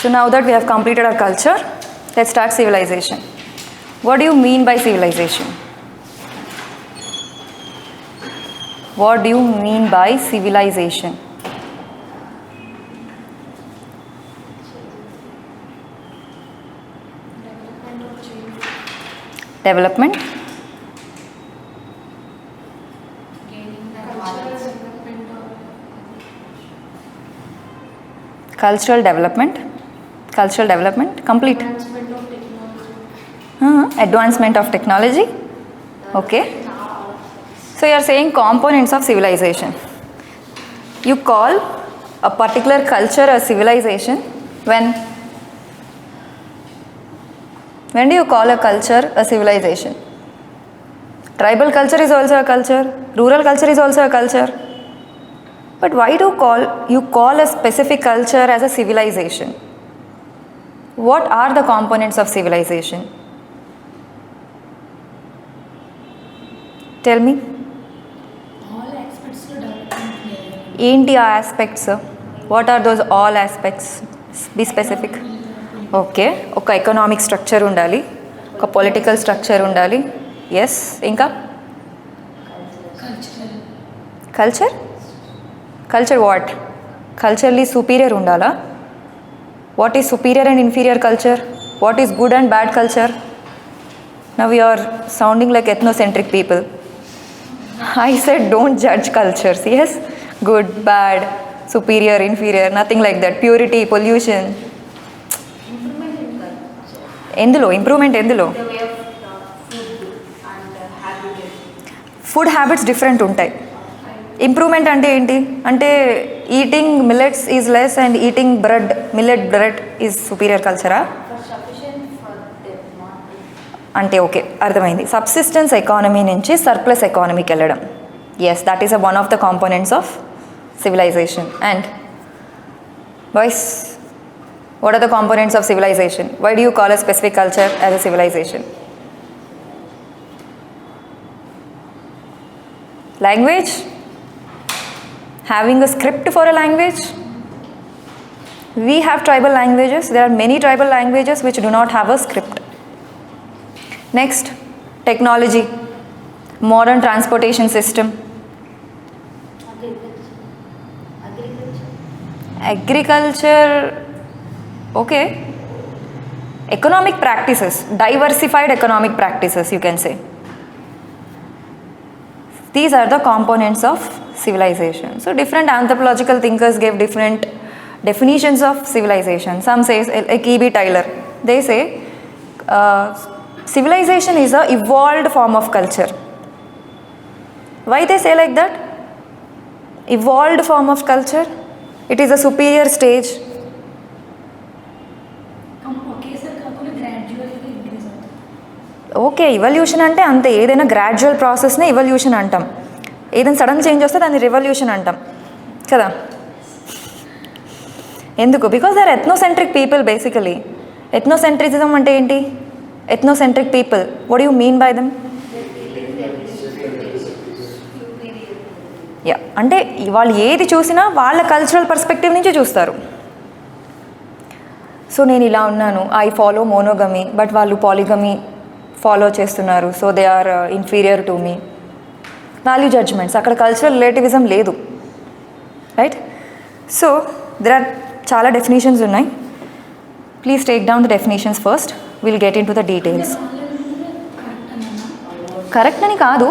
So now that we have completed our culture, let's start civilization. What do you mean by civilization? What do you mean by civilization? Development. Cultural development. Cultural development. Complete. Advancement of technology. Okay. So you are saying components of civilization. You call a particular culture a civilization when do you call a culture a civilization? Tribal culture is also a culture. Rural culture is also a culture. But why do you call a specific culture as a civilization? What are the components of civilization? Tell me. All aspects of development. ఏంటి ఆ aspects? What are those all aspects? Be specific. Okay, ఒక economic structure ఉండాలి, ఒక political structure ఉండాలి. Yes, ఇంకా culture. Culture what? Culturally superior ఉండాలా? What is superior and inferior culture? What is good and bad culture? Now you are sounding like ethnocentric people. I said don't judge cultures. Yes, good, bad, superior, inferior, nothing like that. Purity, pollution. ఎందులో improvement? ఎందులో? Food habits different ఉంటాయి. Improvement అంటే ఏంటి? అంటే eating millets is less and eating bread, millet bread is superior కల్చరా? అంటే okay, అర్థమైంది. Subsistence economy నుంచి సర్ప్లస్ ఎకానమీకి వెళ్ళడం. Yes, that is one of the components of civilisation. And boys, what are the components of civilization? Why do you call a specific culture as a civilization? Language? Having a script for a language? We have tribal languages. There are many tribal languages which do not have a script. Next, technology, modern transportation system. Agriculture. Okay. Economic practices, diversified economic practices, you can say. These are the components of civilization. So different anthropological thinkers gave different definitions of civilization. Some say, like E.B. Tyler, they say civilization is a evolved form of culture. Why they say like that? Evolved form of culture. It is a superior stage. Okay, evolution అంటే అంతే. ఏదైనా gradual ప్రాసెస్నే evolution అంటాం. ఏదైనా sudden change వస్తే దాన్ని revolution అంటాం కదా. ఎందుకు? Because they are ethnocentric people basically. Ethnocentrism అంటే ఏంటి? Ethnocentric people, what you mean by them? Yeah, అంటే వాళ్ళు ఏది చూసినా వాళ్ళ కల్చరల్ పర్స్పెక్టివ్ నుంచి చూస్తారు. సో నేను ఇలా ఉన్నాను, ఐ ఫాలో మోనోగమీ, బట్ వాళ్ళు పాలిగమీ ఫాలో చేస్తున్నారు, so they are inferior to me. Value judgements, అక్కడ కల్చరల్ రిలేటివిజం లేదు, రైట్? సో దెర్ ఆర్ చాలా డెఫినేషన్స్ ఉన్నాయి. Please take down the definitions first, will get into the details. Correct అని కాదు.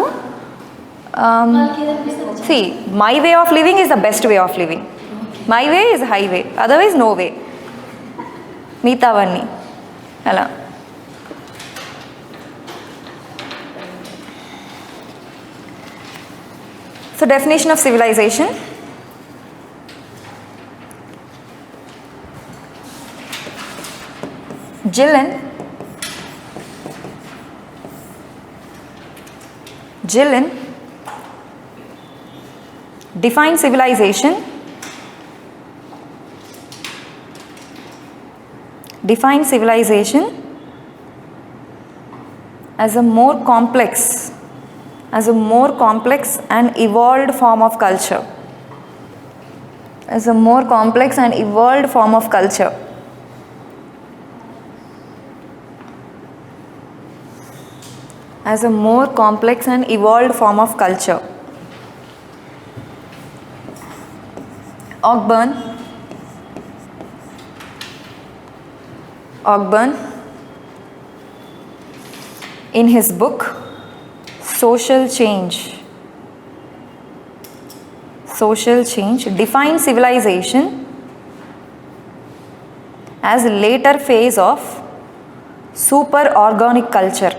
See, my way of living is the best way of living. My way is highway, otherwise no way. మిగతావన్నీ అలా. So definition of civilization. Gillen defines civilization as a more complex and evolved form of culture. As a more complex and evolved form of culture. as a more complex and evolved form of culture. Ogburn in his book Social Change defines civilization as a later phase of superorganic culture.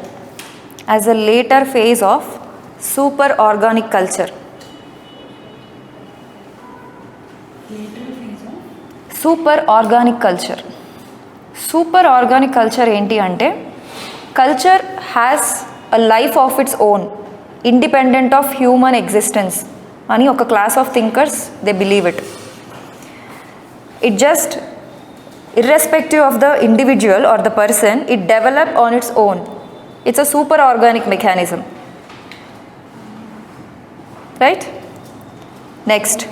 Superorganic culture ఏంటి అంటే culture has a life of its own independent of human existence అని ఒక class of thinkers they believe it. It just irrespective of the individual or the person, it developed on its own. It's a super organic mechanism, right? Next.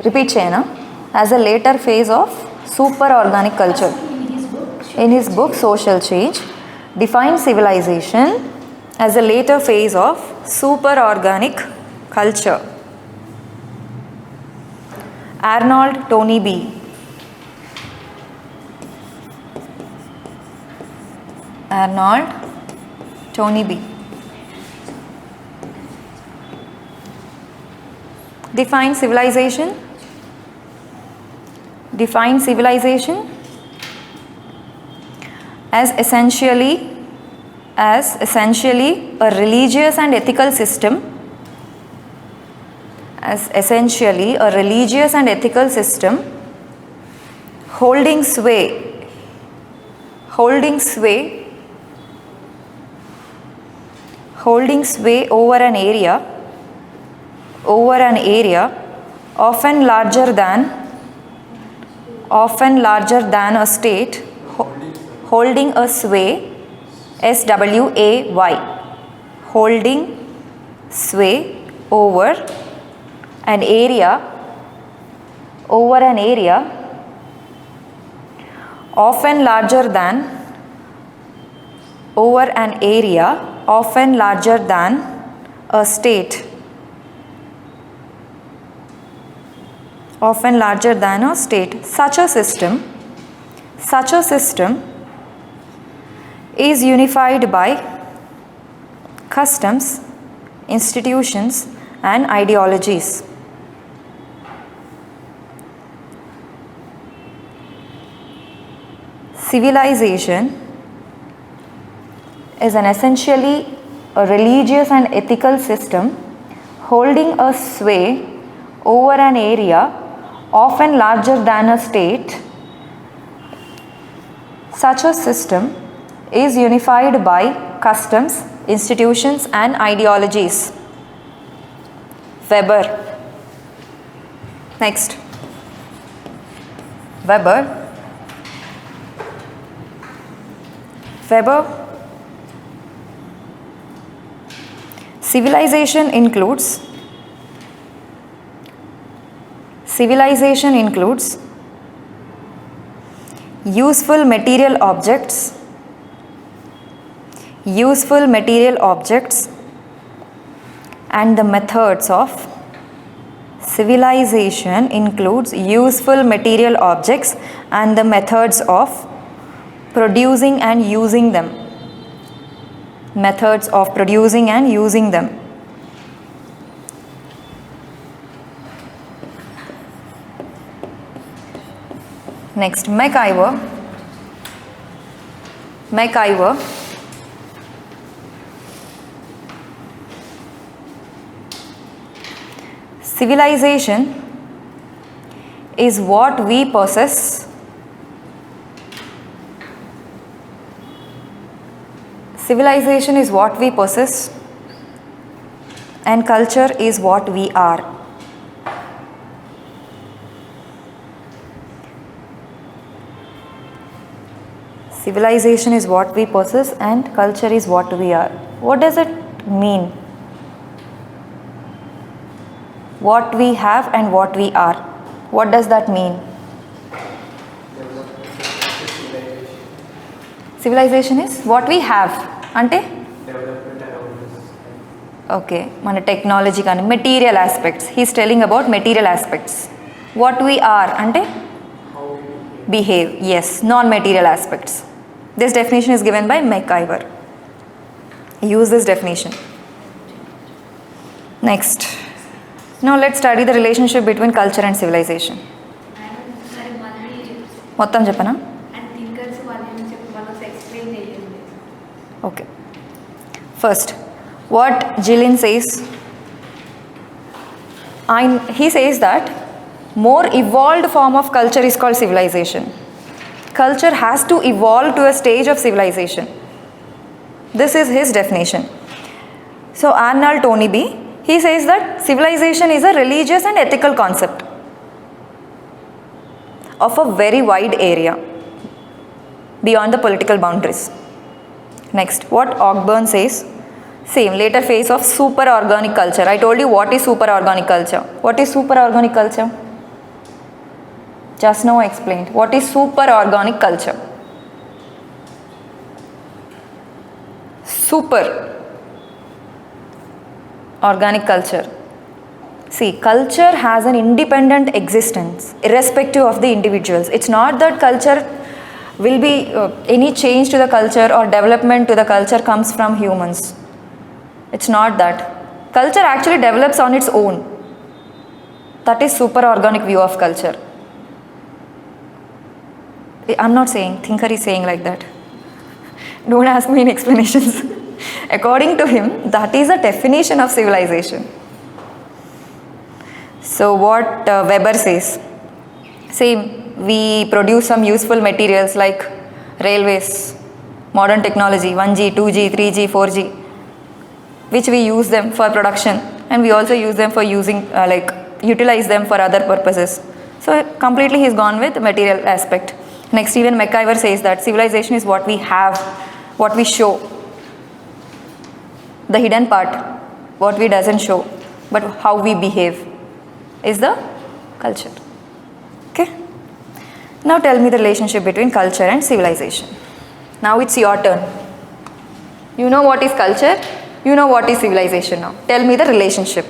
Repeat cheyna. As a later phase of super organic culture. In his book Social Change defines civilization as a later phase of super organic culture. Arnold Tony B. Define civilization as essentially a religious and ethical system. Holding sway over an area often larger than a state, holding a sway, SWAY, holding sway over an area often larger than a state, such a system is unified by customs, institutions and ideologies. Civilization is an essentially a religious and ethical system holding a sway over an area often larger than a state. Such a system is unified by customs, institutions and ideologies. Weber. Next. Weber civilization includes useful material objects and the methods of producing and using them. Next, MacIver. Civilization is what we possess and culture is what we are. Civilization is what we possess and culture is what we are. What does it mean? What we have and what we are. What does that mean? Civilization is what we have. Ante? Development around us. Okay, మన technology కానీ material aspects. He's telling about material aspects. What we are అంటే How we behave. Yes, non-material aspects. This definition is given by McIver. Use this definition. Next. Now let's study the relationship between culture and civilization. సరే మళ్ళీ మొత్తం చెప్పనా? And thinkers వాళ్ళని చెప్పి వాళ్ళకి explain చేయండి. Okay. First, what Gillen says, he says that more evolved form of culture is called civilization. Culture has to evolve to a stage of civilization. This is his definition. So Arnold Tony B, he says that civilization is a religious and ethical concept of a very wide area beyond the political boundaries. Next, what Ogburn says, same later phase of super organic culture. I told you what is super organic culture. What is super organic culture? Just now I explained. What is super organic culture? Super organic culture. See, culture has an independent existence irrespective of the individuals. It's not that culture will be any change to the culture or development to the culture comes from humans. It's not that. Culture actually develops on its own. That is super organic view of culture. I'm not saying, thinker is saying like that. Don't ask me in explanations. According to him, that is a definition of civilization. So what Weber says, same, we produce some useful materials like railways, modern technology, 1G, 2G, 3G, 4G, which we use them for production, and we also use them for utilize them for other purposes. So completely he's gone with the material aspect. Next, even McIver says that civilization is what we have, what we show. The hidden part, what we doesn't show, but how we behave is the culture. Okay? Now tell me the relationship between culture and civilization. Now it's your turn. You know what is culture, you know what is civilization now. Tell me the relationship.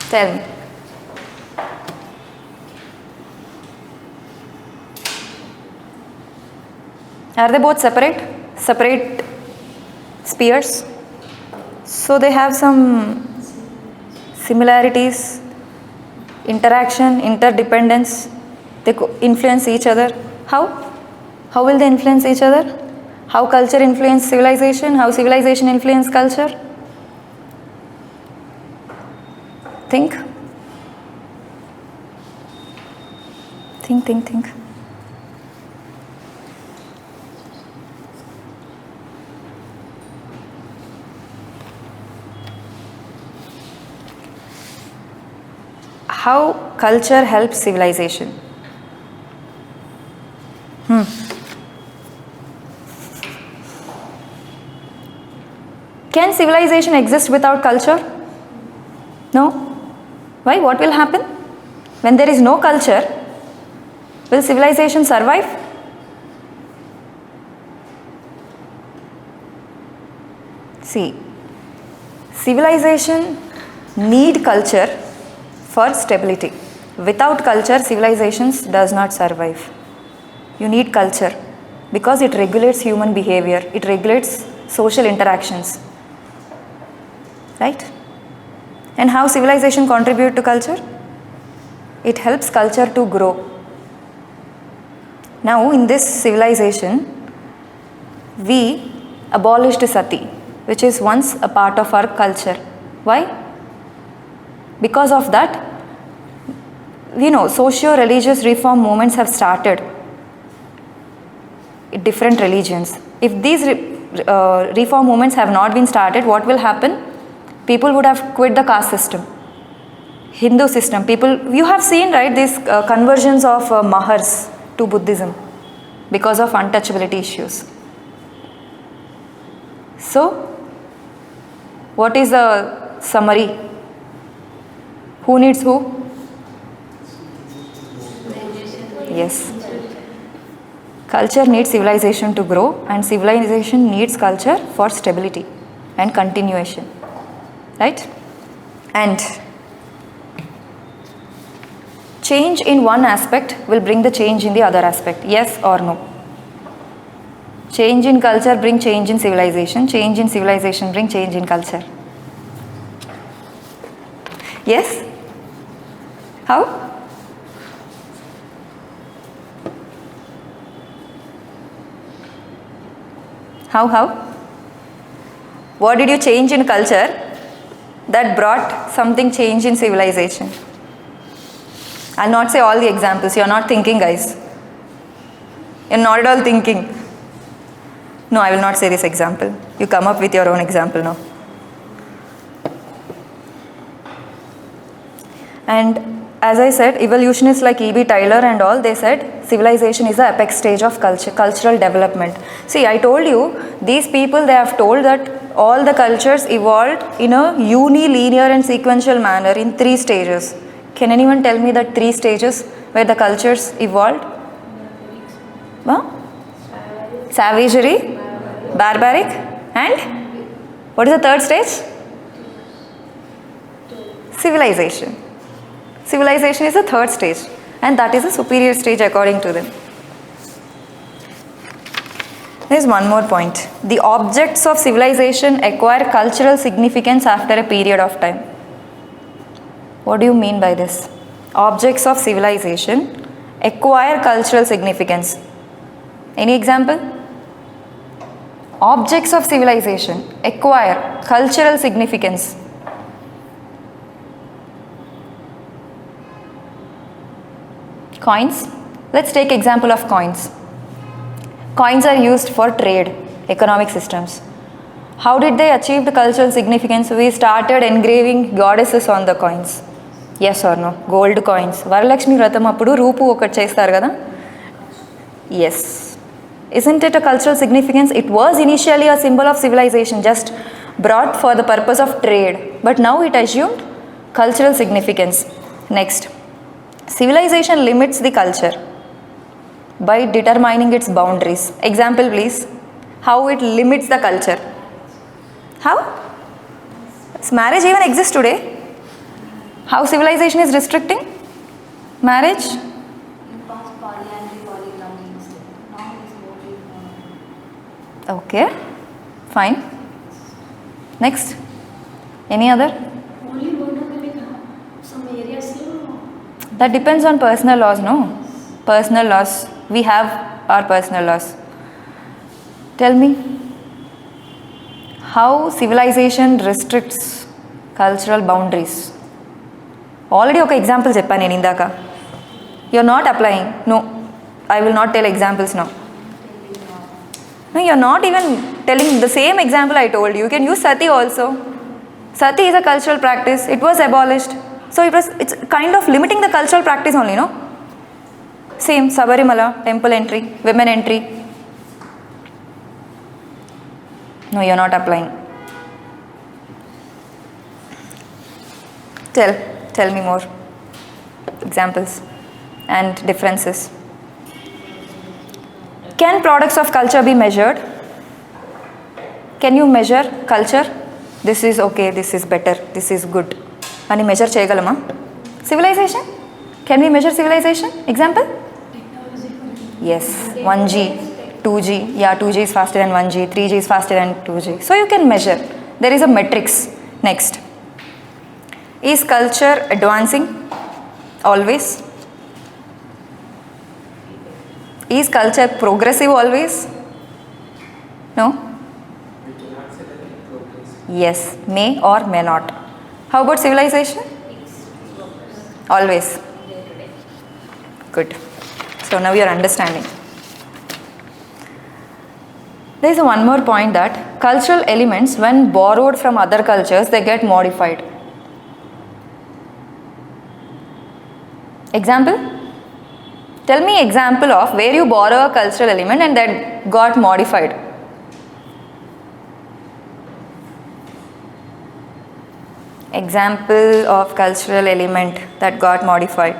Tell me. Are they both separate? Separate spheres? So they have some similarities, interaction, interdependence. They influence each other. How? How will they influence each other? How culture influence civilization? How civilization influence culture? Think. Think. How culture helps civilization? Can civilization exist without culture? No? Why? What will happen? When there is no culture, will civilization survive? See, civilization need culture for stability. Without culture, civilizations does not survive. You need culture because it regulates human behavior, it regulates social interactions, right? And how civilization contribute to culture? It helps culture to grow. Now in this civilization, we abolished sati, which is once a part of our culture. Why? Because of that, socio-religious reform movements have started in different religions. If these reform movements have not been started, what will happen? People would have quit the caste system, Hindu system. You have seen, right, these conversions of Mahars to Buddhism because of untouchability issues. So, what is the summary. Who needs who? Yes. Culture needs civilization to grow, and civilization needs culture for stability and continuation. Right? And change in one aspect will bring the change in the other aspect. Yes or no? Change in culture bring change in civilization. Change in civilization bring change in culture. Yes? How? How? What did you change in culture that brought something change in civilization? I'll not say all the examples. You're not thinking, guys. You're not at all thinking. No, I will not say this example. You come up with your own example now. And as I said, evolutionists like E.B. Tyler and all, they said civilization is the apex stage of cultural development. See, I told you, these people, they have told that all the cultures evolved in a unilinear and sequential manner in 3 stages. Can anyone tell me the 3 stages where the cultures evolved? Huh? Savagery, barbaric, and what is the 3rd stage? Civilization. Civilization is the 3rd stage, and that is a superior stage according to them. There is one more point. The objects of civilization acquire cultural significance after a period of time. What do you mean by this? Objects of civilization acquire cultural significance. Any example? Objects of civilization acquire cultural significance. Coins. Let's take example of coins. Coins are used for trade, economic systems. How did they achieve the cultural significance? We started engraving goddesses on the coins. Yes or no? Gold coins. Varalakshmi Vratam appudu roopu okati chestaru kada? Yes. Isn't it a cultural significance? It was initially a symbol of civilization, just brought for the purpose of trade. But now it assumed cultural significance. Next. Civilization limits the culture by determining its boundaries. Example please. How it limits the culture? How? Does marriage even exist today? How civilization is restricting marriage? In past polyandry, polygamy existed. Now it is mostly monogamy. Okay, fine. Next. Any other? Only monogamy, some areas. That depends on personal laws, no? Personal laws. We have our personal laws. Tell me, how civilization restricts cultural boundaries? Already okay example cheppanu nenu indaka. You're not applying. No, I will not tell examples now. No, you're not even telling the same example I told you. You can use sati also. Sati is a cultural practice. It was abolished. So it's kind of limiting the cultural practice only, no? Same, Sabarimala, temple entry, women entry. No, you're not applying. Tell me more examples and differences. Can products of culture be measured? Can you measure culture? This is okay, this is better, this is good. Ani measure cheyagalama? Civilization? Can we measure civilization? Example? Yes, 1G, 2G. Yeah, 2G is faster than 1G, 3G is faster than 2G. So you can measure. There is a metrics. Next. Is culture advancing? Always. Is culture progressive always? No? We cannot say that it progress. Yes, may or may not. How about civilization? Always. Good. So now you are understanding. There is one more point that cultural elements, when borrowed from other cultures, they get modified. Example? Tell me example of where you borrow a cultural element and that got modified. Example of cultural element that got modified.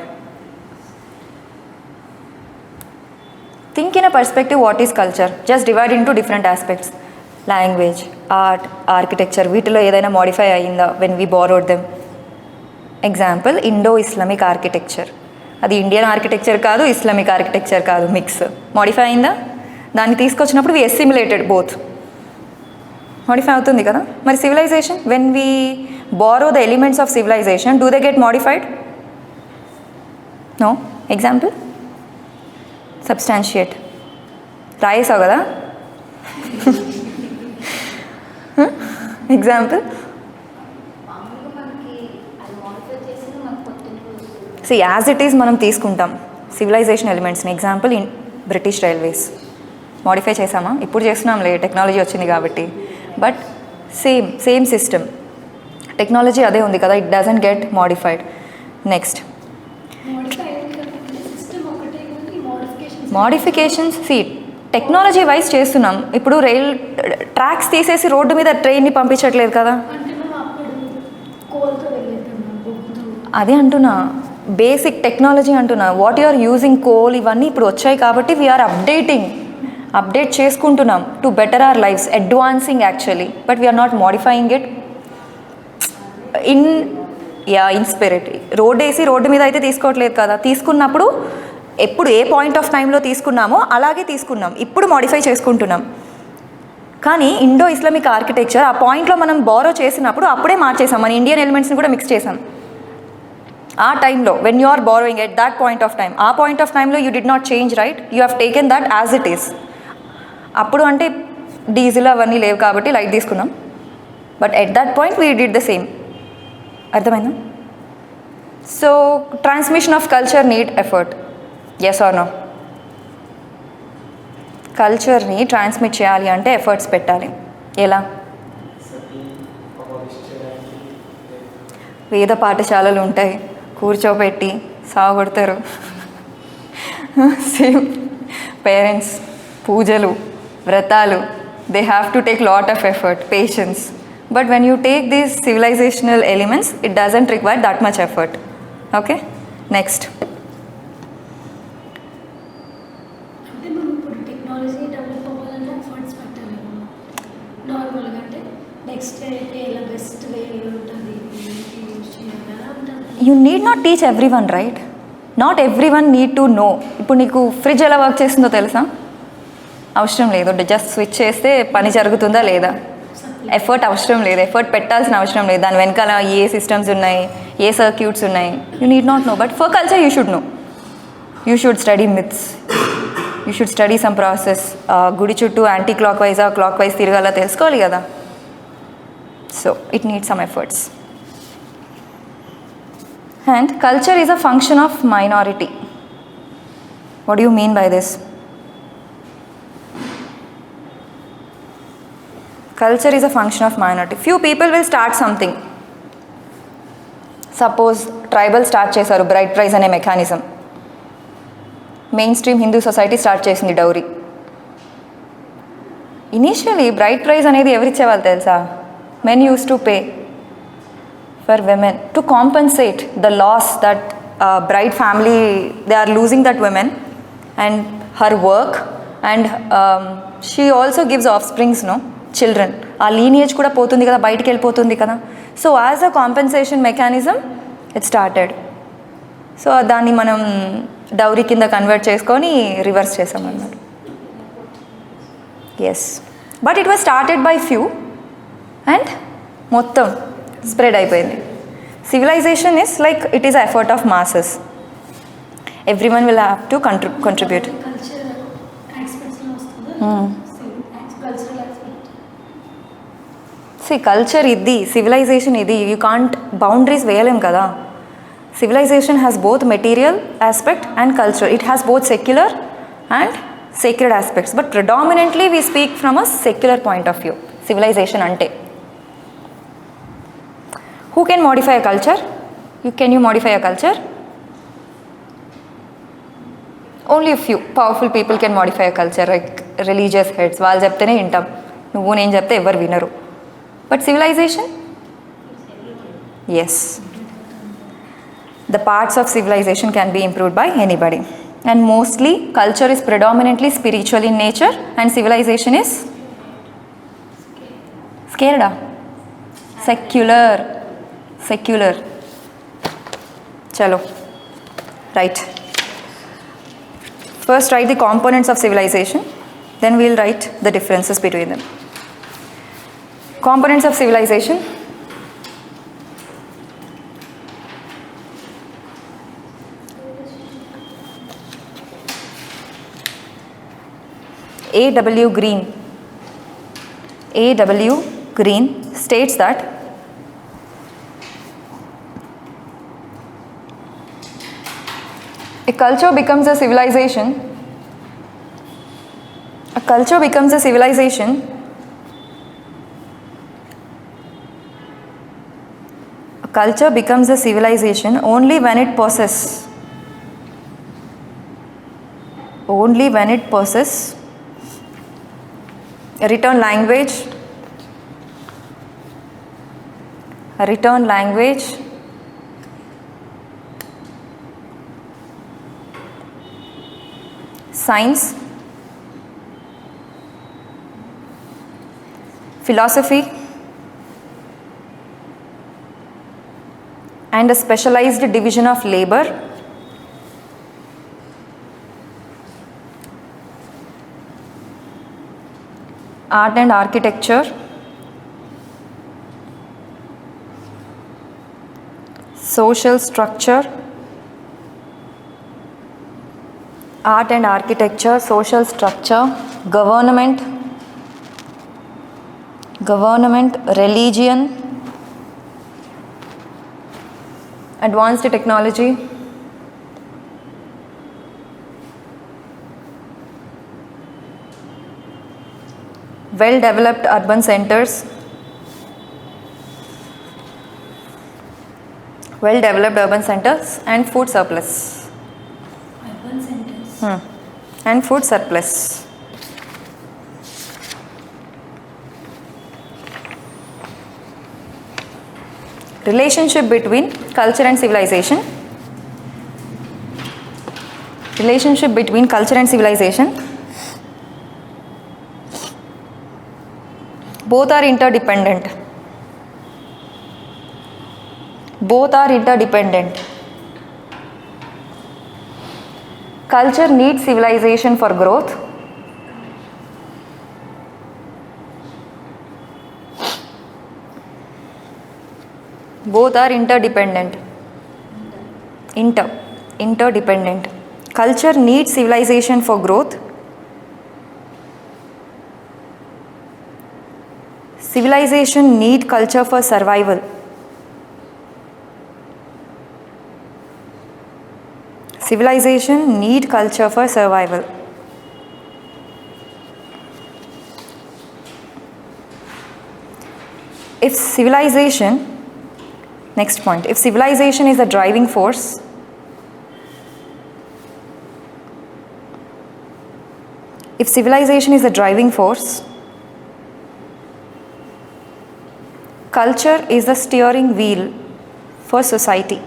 Think in a perspective, what is culture? Just divide into different aspects. Language, art, architecture, వీటిలో ఏదైనా modify అయ్యిందా when we borrowed them? Example, Indo-Islamic architecture. అది Indian architecture కాదు, Islamic architecture కాదు, mix. Modify అయిందా? దాన్ని తీసుకొచ్చినప్పుడు వి అసిమిలేటెడ్ both. Modify అవుతుంది కదా. మరి civilisation, when we borrow the elements of civilization, do they get modified? No. Example? Substantiate. రాయేసావు కదా. Example. See, as it is మనం తీసుకుంటాం సివిలైజేషన్ ఎలిమెంట్స్ని. Example in British railways modify చేసామా? ఇప్పుడు చేస్తున్నాంలే, టెక్నాలజీ వచ్చింది కాబట్టి. బట్ సేమ్ సిస్టమ్, టెక్నాలజీ అదే ఉంది కదా, it doesn't get modified. Next modifications. Technology wise చేస్తున్నాం. ఇప్పుడు రైల్ ట్రాక్స్ తీసేసి రోడ్డు మీద ట్రైన్ని పంపించట్లేదు కదా. అదే అంటున్నా, బేసిక్ టెక్నాలజీ అంటున్నా. What you are using coal, ఇవన్నీ ఇప్పుడు వచ్చాయి కాబట్టి వీఆర్ అప్డేట్ చేసుకుంటున్నాం to better our lives, advancing actually. But we are not modifying it in spirit. Road మీద అయితే తీసుకోవట్లేదు కదా. తీసుకున్నప్పుడు ఎప్పుడు ఏ పాయింట్ ఆఫ్ టైంలో తీసుకున్నామో అలాగే తీసుకున్నాం, ఇప్పుడు మోడిఫై చేసుకుంటున్నాం. కానీ ఇండో ఇస్లామిక్ ఆర్కిటెక్చర్ ఆ పాయింట్లో మనం బారో చేసినప్పుడు అప్పుడే మార్చేసాం, మన ఇండియన్ ఎలిమెంట్స్ని కూడా మిక్స్ చేసాం. ఆ టైంలో when you are borrowing at that point of time, ఆ పాయింట్ ఆఫ్ టైంలో you did not change, right? You have taken that as it is. అప్పుడు అంటే డీజిల్ అవన్నీ లేవు కాబట్టి లైట్ తీసుకున్నాం. But at that point we did the same. అర్థమైందా? So transmission of culture need effort. Yes or no? కల్చర్ని transmit చేయాలి అంటే ఎఫర్ట్స్ పెట్టాలి. ఎలా? వేద పాఠశాలలు ఉంటాయి, కూర్చోబెట్టి సాగొడతారు. సేమ్ పేరెంట్స్, పూజలు, వ్రతాలు, they have to take lot of effort, patience. But when you take these civilizational elements, it doesn't require that much effort. Okay? Next. అంటే మనం ఇప్పుడు టెక్నాలజీ డెవలప్ అవ్వాలంటే ఎఫర్ట్స్ పెట్టాలి. నార్మల్గా అంటే నెక్స్ట్ ఎలా బెస్ట్ వే ఉంటుంది యూజ్ చేయాలి ఉంటుంది. You need not teach everyone, right? Not everyone need to know. ఇప్పుడు నీకు ఫ్రిడ్జ్ ఎలా వర్క్ చేస్తుందో తెలుసా? అవసరం లేదు. జస్ట్ స్విచ్ చేస్తే పని జరుగుతుందా లేదా? ఎఫర్ట్ అవసరం లేదు, ఎఫర్ట్ పెట్టాల్సిన అవసరం లేదు. దాని వెనకాల ఏ సిస్టమ్స్ ఉన్నాయి, ఏ సర్క్యూట్స్ ఉన్నాయి, you need not know. But for culture you should know. You should study myths, you should study some process. గుడి చుట్టూ యాంటీ క్లాక్ వైజా క్లాక్ వైజ్ తిరగాల తెలుసుకోవాలి కదా. So it need some efforts. And culture is a function of minority. What do you mean by this? Culture is a function of minority. Few people will start something. Suppose tribal start చేశారు bride price అనే mechanism. Mainstream Hindu society start చేసింది dowry. Initially bride price అనేది ఎవరిచ్చేవాళ్ళు తెలుసా? Men use to pay for women to compensate the loss that bride family they are losing that women and her work and she also gives offsprings, no, children. ఆ lineage కూడా పోతుంది కదా, బయటికి వెళ్ళిపోతుంది కదా. So as a compensation mechanism it started. సో దాన్ని మనం డౌరీ కింద కన్వర్ట్ చేసుకొని రివర్స్ చేసామన్నమాట. Yes, but it was started by few and మొత్తం స్ప్రెడ్ అయిపోయింది. Civilization is like it is effort of masses. Every one will have to contribute. Culture ఇది, civilization ఇది. యూ కాంట్ బౌండరీస్ వేయలేం కదా. Civilization has both material aspect and culture. It has both secular and sacred aspects. But predominantly we speak from a secular point of view. Civilization అంటే who can modify a culture? Can you modify a culture? Only few powerful people can modify a culture, like religious heads. వాళ్ళు చెప్తేనే వింటాం, నువ్వు నేను చెప్తే ఎవరు వినరు. But civilisation Yes. The parts of civilization can be improved by anybody. And mostly culture is predominantly spiritual in nature and civilization is scared. Secular. Chalo. Right. First write the components of civilization, then we will write the differences between them. Components of civilization. A.W. Green states that a culture becomes a civilization only when it possesses a written language, science, philosophy, and a specialized division of labor, art and architecture, social structure, government, religion, advanced technology, well-developed urban centers, and food surplus. Urban centers. And food surplus. Relationship between culture and civilization. Both are interdependent. Culture needs civilization for growth. Both are interdependent. Culture needs civilization for growth. Civilization need culture for survival. If civilization is the driving force, culture is the steering wheel for society.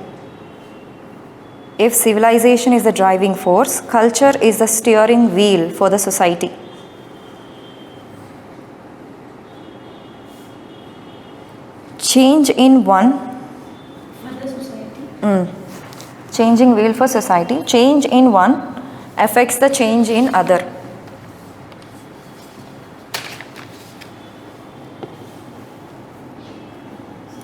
If civilization is the driving force, culture is the steering wheel for the society. Change in one. For the society. Changing wheel for society. Change in one affects the change in other.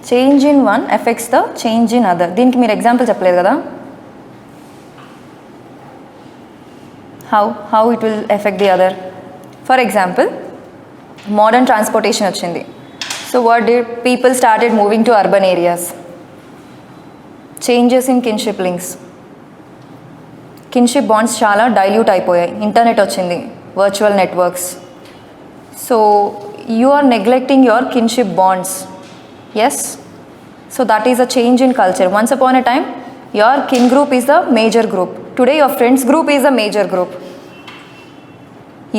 Change in one affects the change in other. దీనికి మీరు example చెప్పలేదు కదా? How it will affect the other? For example, modern transportation వచ్చింది. So what did people started moving to urban areas? Changes in kinship links. Kinship bonds చాలా dilute అయిపోయాయి. Internet వచ్చింది, virtual networks. So you are neglecting your kinship bonds. Yes? So that is a change in culture. Once upon a time, your kin group is the major group. Today your friends group is the major group.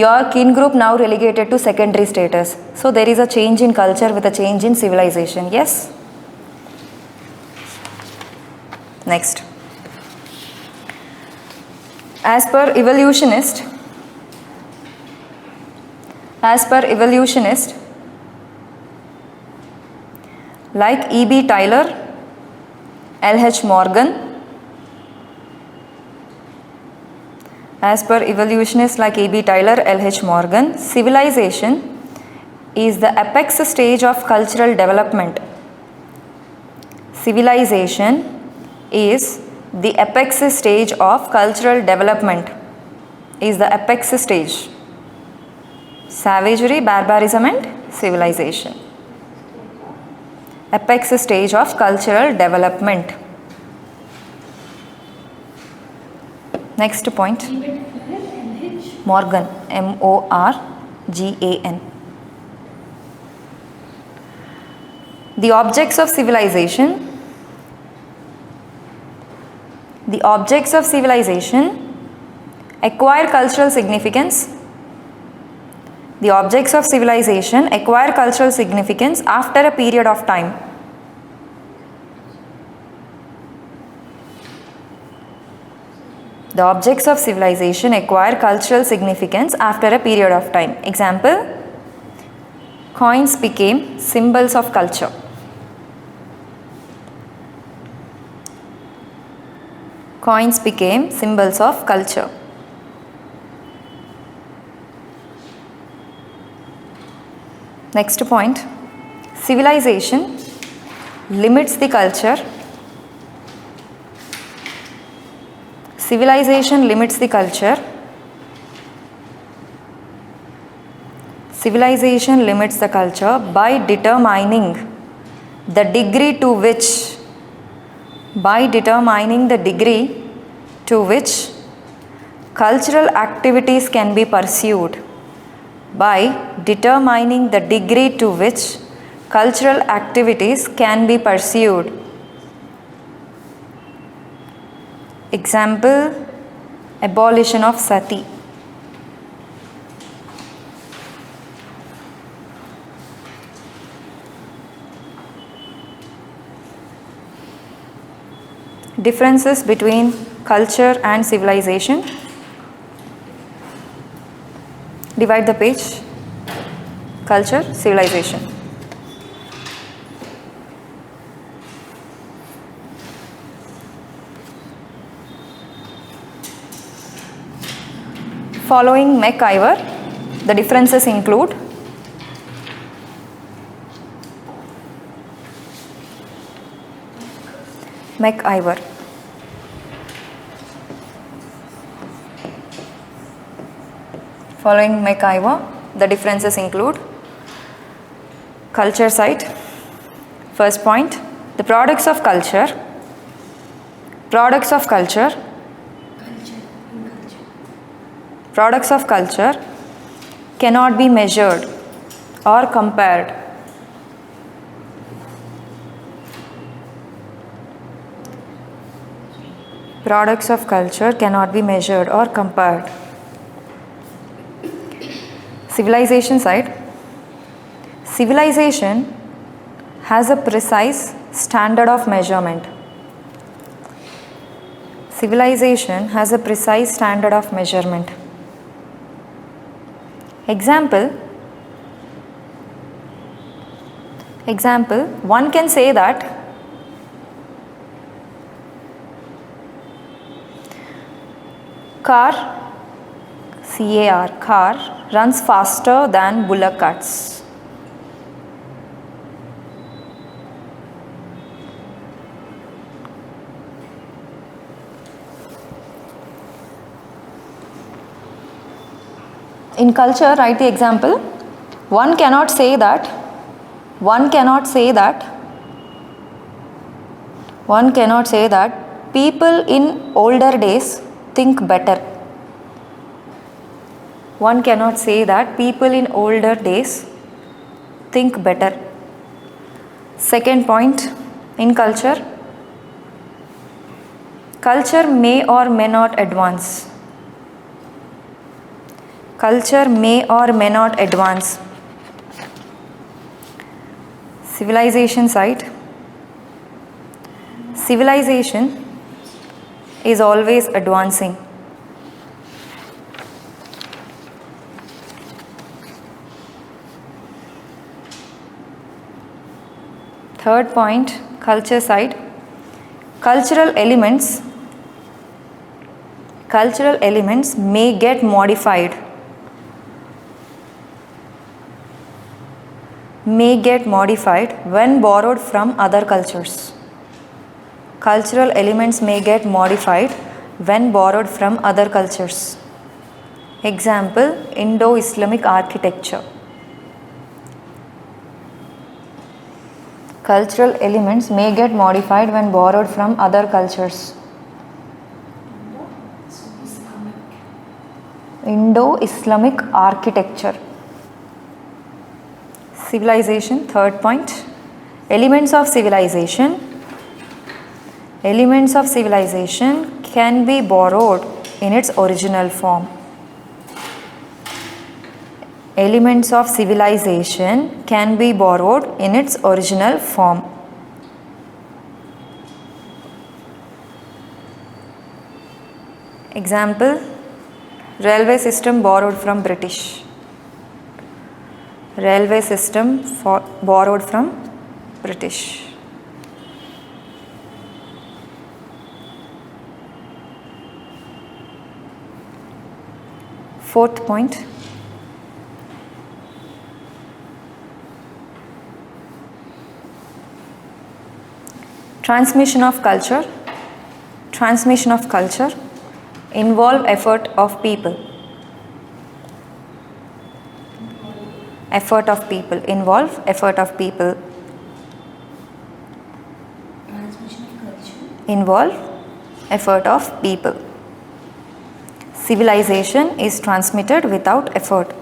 Your kin group now relegated to secondary status. So there is a change in culture with a change in civilization. Yes? Next. As per evolutionist, like E.B. Tyler, L.H. Morgan, as per evolutionists like E.B. Tyler, L.H. Morgan, civilization is the apex stage of cultural development. Civilization is the apex stage of cultural development. Is the apex stage. Savagery, barbarism and civilization. Apex stage of cultural development. Next point. Morgan, M-O-R-G-A-N. The objects of civilization. The objects of civilization acquire cultural significance. The objects of civilization acquire cultural significance after a period of time. The objects of civilization acquire cultural significance after a period of time. Example, coins became symbols of culture. Coins became symbols of culture. Next point, civilization limits the culture. Civilization limits the culture. Civilization limits the culture by determining the degree to which cultural activities can be pursued. By determining the degree to which cultural activities can be pursued. Example, abolition of sati. Differences between culture and civilization. Divide the page. Culture, civilization. Following McIver, the differences include McIver. Following McIver, the differences include culture side. First point, the products of culture. Products of culture. Products of culture cannot be measured or compared. Products of culture cannot be measured or compared. Civilization side. Civilization has a precise standard of measurement. Civilization has a precise standard of measurement. Example, one can say that car runs faster than bullock carts. In culture, write the example. One cannot say that people in older days think better. One cannot say that people in older days think better. Second point, in culture, culture may or may not advance. Culture may or may not advance. Civilization side. Civilization is always advancing. Third point, culture side. Cultural elements may get modified. When borrowed from other cultures. Cultural elements may get modified when borrowed from other cultures. Example, Indo-Islamic architecture. Cultural elements may get modified when borrowed from other cultures. Indo-Islamic architecture. Civilization, third point. Elements of civilization can be borrowed in its original form. Elements of civilization can be borrowed in its original form. Example, railway system borrowed from British. Railway system borrowed from British. Fourth point. Transmission of culture involve effort of people. Involve effort of people. Transmission of culture. Involve effort of people. Civilization is transmitted without effort.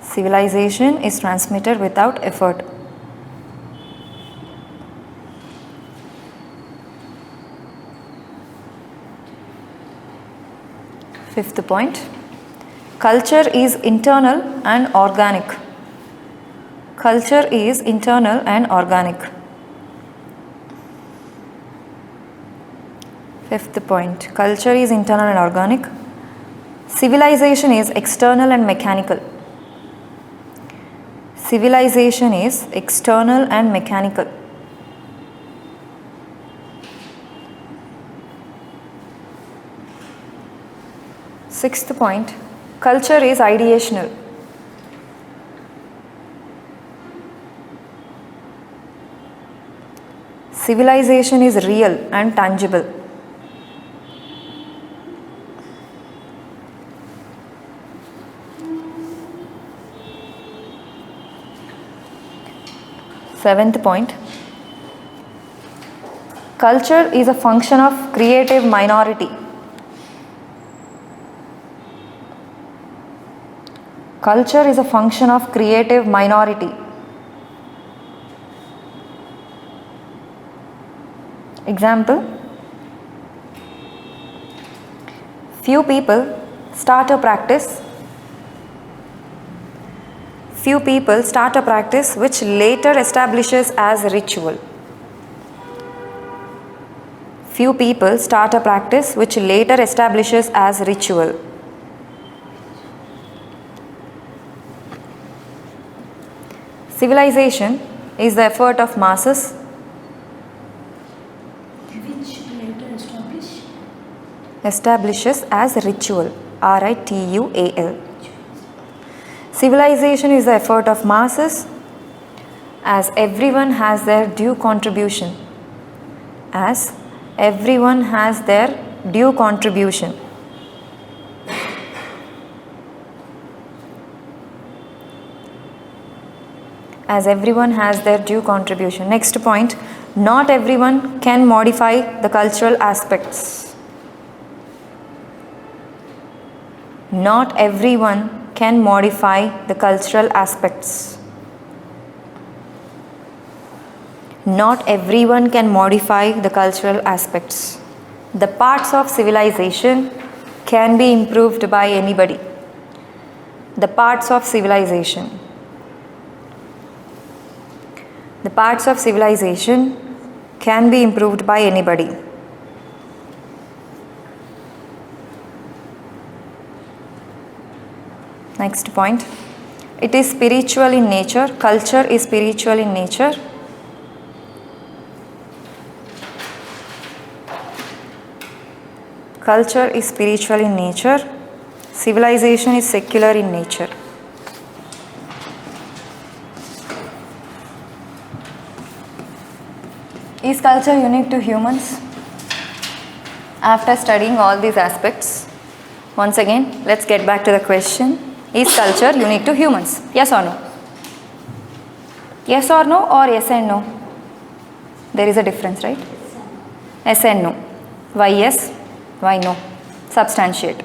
Civilization is transmitted without effort. Fifth point. Culture is internal and organic. Culture is internal and organic. Fifth point. Culture is internal and organic. Civilization is external and mechanical. Civilization is external and mechanical. Sixth point. Culture is ideational. Civilization is real and tangible. Seventh point. Culture is a function of creative minority. Culture is a function of creative minority. Example, few people start a practice which later establishes as ritual. Few people start a practice which later establishes as ritual. Civilization is the effort of masses Which later establishes as ritual. RITUAL. Civilization is the effort of masses as everyone has their due contribution. As everyone has their due contribution. As everyone has their due contribution. Next point, not everyone can modify the cultural aspects. Not everyone can modify the cultural aspects. Not everyone can modify the cultural aspects. The parts of civilization can be improved by anybody. The parts of civilization can be improved by anybody. Next point. It is spiritual in nature. Culture is spiritual in nature. Culture is spiritual in nature. Civilization is secular in nature. Is culture unique to humans? After studying all these aspects, once again, let's get back to the question. Is culture unique to humans? Yes or no? Yes or no, or yes and no? There is a difference, right? Yes and no. Why yes? Why no? Substantiate.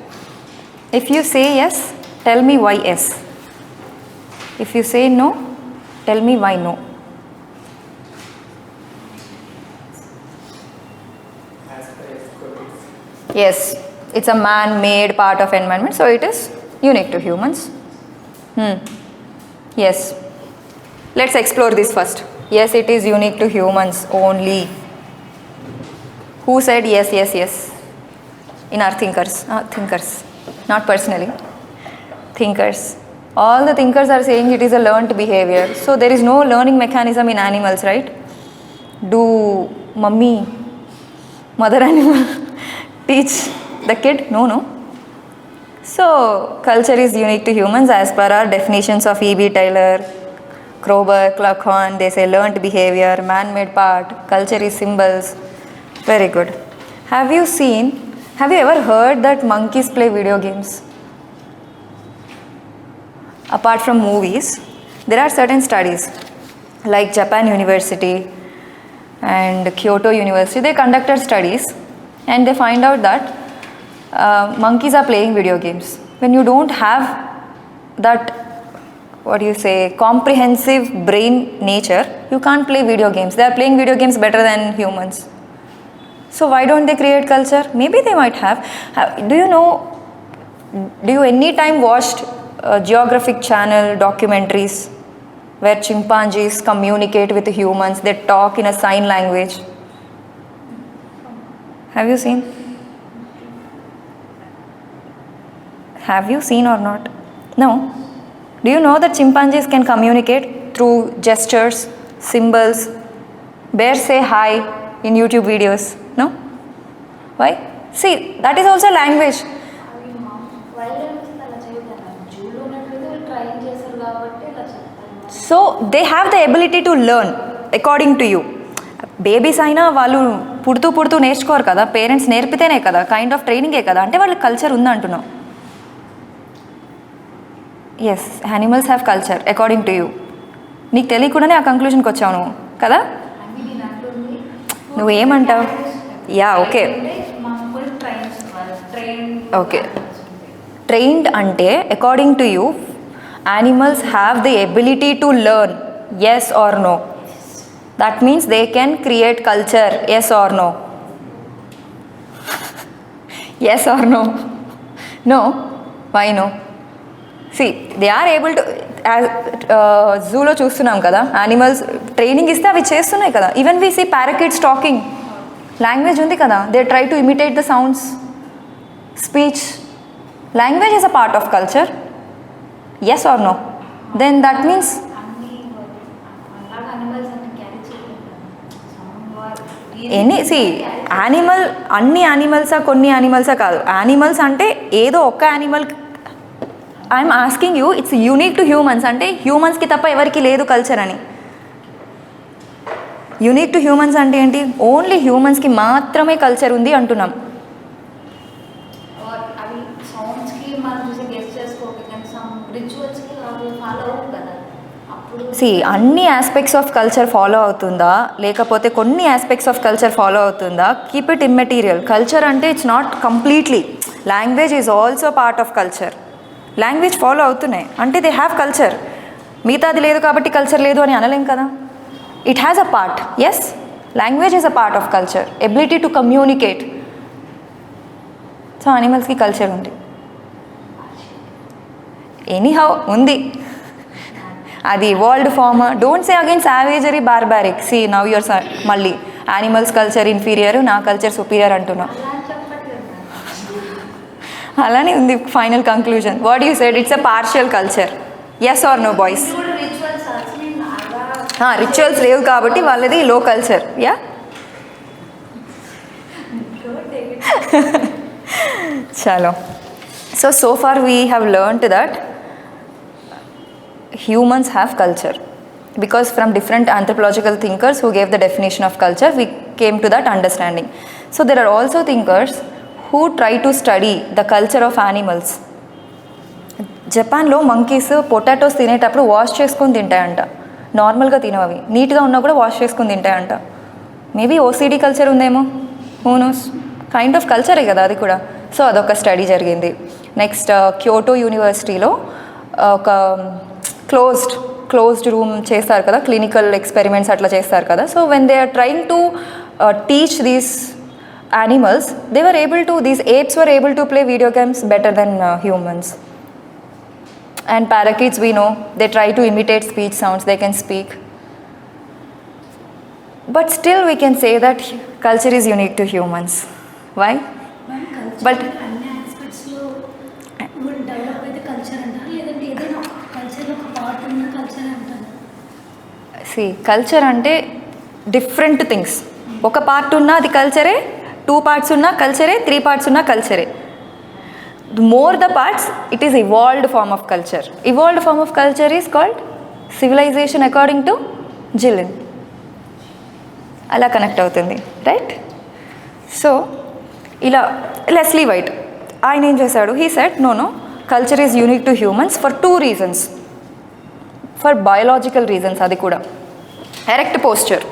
If you say yes, tell me why yes. If you say no, tell me why no. As per expertise. Yes, it's a man-made part of environment, so it is unique to humans. Yes. Let's explore this first. Yes, it is unique to humans only. Who said yes, yes, yes? In our thinkers. Thinkers. Not personally. Thinkers. All the thinkers are saying it is a learned behavior. So there is no learning mechanism in animals, right? Do mother animal teach the kid? No. So culture is unique to humans as per our definitions of E.B. Taylor, Kroeber, Cluckhorn. They say learnt behavior, man-made part, culture is symbols. Very good. Have you ever heard that monkeys play video games? Apart from movies, there are certain studies like Japan University and Kyoto University. They conducted studies and they find out that monkeys are playing video games. When you don't have that, comprehensive brain nature, you can't play video games. They are playing video games better than humans. So why don't they create culture? Maybe they might have. Do you any time watched Geographic Channel documentaries where chimpanzees communicate with humans? They talk in a sign language. Have you seen? Have you seen or not? No. Do you know that chimpanzees can communicate through gestures, symbols? Bears say hi in YouTube videos. No? Why? See, that is also language. So they have the ability to learn according to you. Babies అయినా వాళ్ళు పుడుతూ నేర్చుకోరు కదా, parents నేర్పితేనే కదా, kind of ట్రైనింగే కదా, అంటే వాళ్ళకి culture ఉందంటున్నాం. Yes, animals have culture according to you. నీకు తెలియకుండానే ఆ కంక్లూజన్కి వచ్చావు నువ్వు కదా. నువ్వేమంటావు? Yeah, okay okay. ట్రైన్డ్ అంటే according to you animals have the ability to learn. Yes or no? That means they can create culture. Yes or no? Yes or no? No? Why no? See, they are able to, జూలో చూస్తున్నాం కదా, animals training ఇస్తే అవి చేస్తున్నాయి కదా. Even we see parakeets talking. Language ఉంది కదా, they try to imitate the sounds, speech. Language is a part of culture. Yes or no? Then that means animal, అన్ని యానిమల్సా కొన్ని యానిమల్సా కాదు. యానిమల్స్ అంటే ఏదో ఒక animal. I'm asking you, it's unique to humans అంటే హ్యూమన్స్కి తప్ప ఎవరికి లేదు కల్చర్ అని. యూనిక్ టు హ్యూమన్స్ అంటే ఏంటి? ఓన్లీ హ్యూమన్స్కి మాత్రమే కల్చర్ ఉంది అంటున్నాం. అన్ని ఆస్పెక్ట్స్ ఆఫ్ కల్చర్ ఫాలో అవుతుందా, లేకపోతే కొన్ని ఆస్పెక్ట్స్ ఆఫ్ కల్చర్ ఫాలో అవుతుందా? Keep it immaterial. కల్చర్ అంటే it's not completely. Language is also part of culture. Language follow అవుతున్నాయి అంటే దే హ్యావ్ కల్చర్. మిగతాది లేదు కాబట్టి కల్చర్ లేదు అని అనలేం కదా. It has a part. Yes, language is a part of culture. Ability to communicate. So యానిమల్స్కి కల్చర్ ఉంది. ఎనీహౌ ఉంది. అది evolved form. Don't say again savagery barbaric. See now your మళ్ళీ యానిమల్స్ కల్చర్ ఇన్ఫీరియర్, నా కల్చర్ సుపీరియర్ అంటున్నా. అలానే ఉంది final conclusion. What you said? It's a partial culture. Yes or no boys? Rituals లేవు కాబట్టి వాళ్ళది లో కల్చర్. యా, చలో. So far we have learnt that humans have culture, because from different anthropological thinkers who gave the definition of culture, we came to that understanding. So there are also thinkers who try to study the culture of animals. జపాన్లో monkeys potatoes తినేటప్పుడు wash చేసుకొని తింటాయంట. నార్మల్గా తినవి, నీట్గా ఉన్నా కూడా wash చేసుకొని తింటాయంట. Maybe OCD culture ఉందేమో, who knows. Kind of కల్చరే కదా అది కూడా. సో అదొక స్టడీ జరిగింది. నెక్స్ట్ క్యోటో యూనివర్సిటీలో ఒక క్లోజ్డ్ రూమ్ చేస్తారు కదా, క్లినికల్ ఎక్స్పెరిమెంట్స్ అట్లా చేస్తారు కదా. So when they are trying to teach these animals, these apes were able to play video games better than humans. And parakeets, we know, they try to imitate speech sounds, they can speak. But still we can say that culture is unique to humans. Why? But అన్ని ఆస్పెక్ట్స్లో develop అయితే culture అంటారు, లేదంటే ఏదైనా కల్చర్లో ఒక part ఉన్న culture అంటారు. Culture అంటే డిఫరెంట్ థింగ్స్. ఒక పార్ట్ ఉన్నా అది కల్చరే, 2 parts ఉన్నా కల్చరే, 3 parts ఉన్నా కల్చరే. More the parts, it is evolved form of culture. Evolved form of culture is called civilization according to Gillen. అలా కనెక్ట్ అవుతుంది, రైట్? సో ఇలా లెస్లీ వైట్ ఆయన ఏం చేశాడు? He said no, culture is unique to humans for 2 reasons. For biological reasons. అది కూడా erect posture.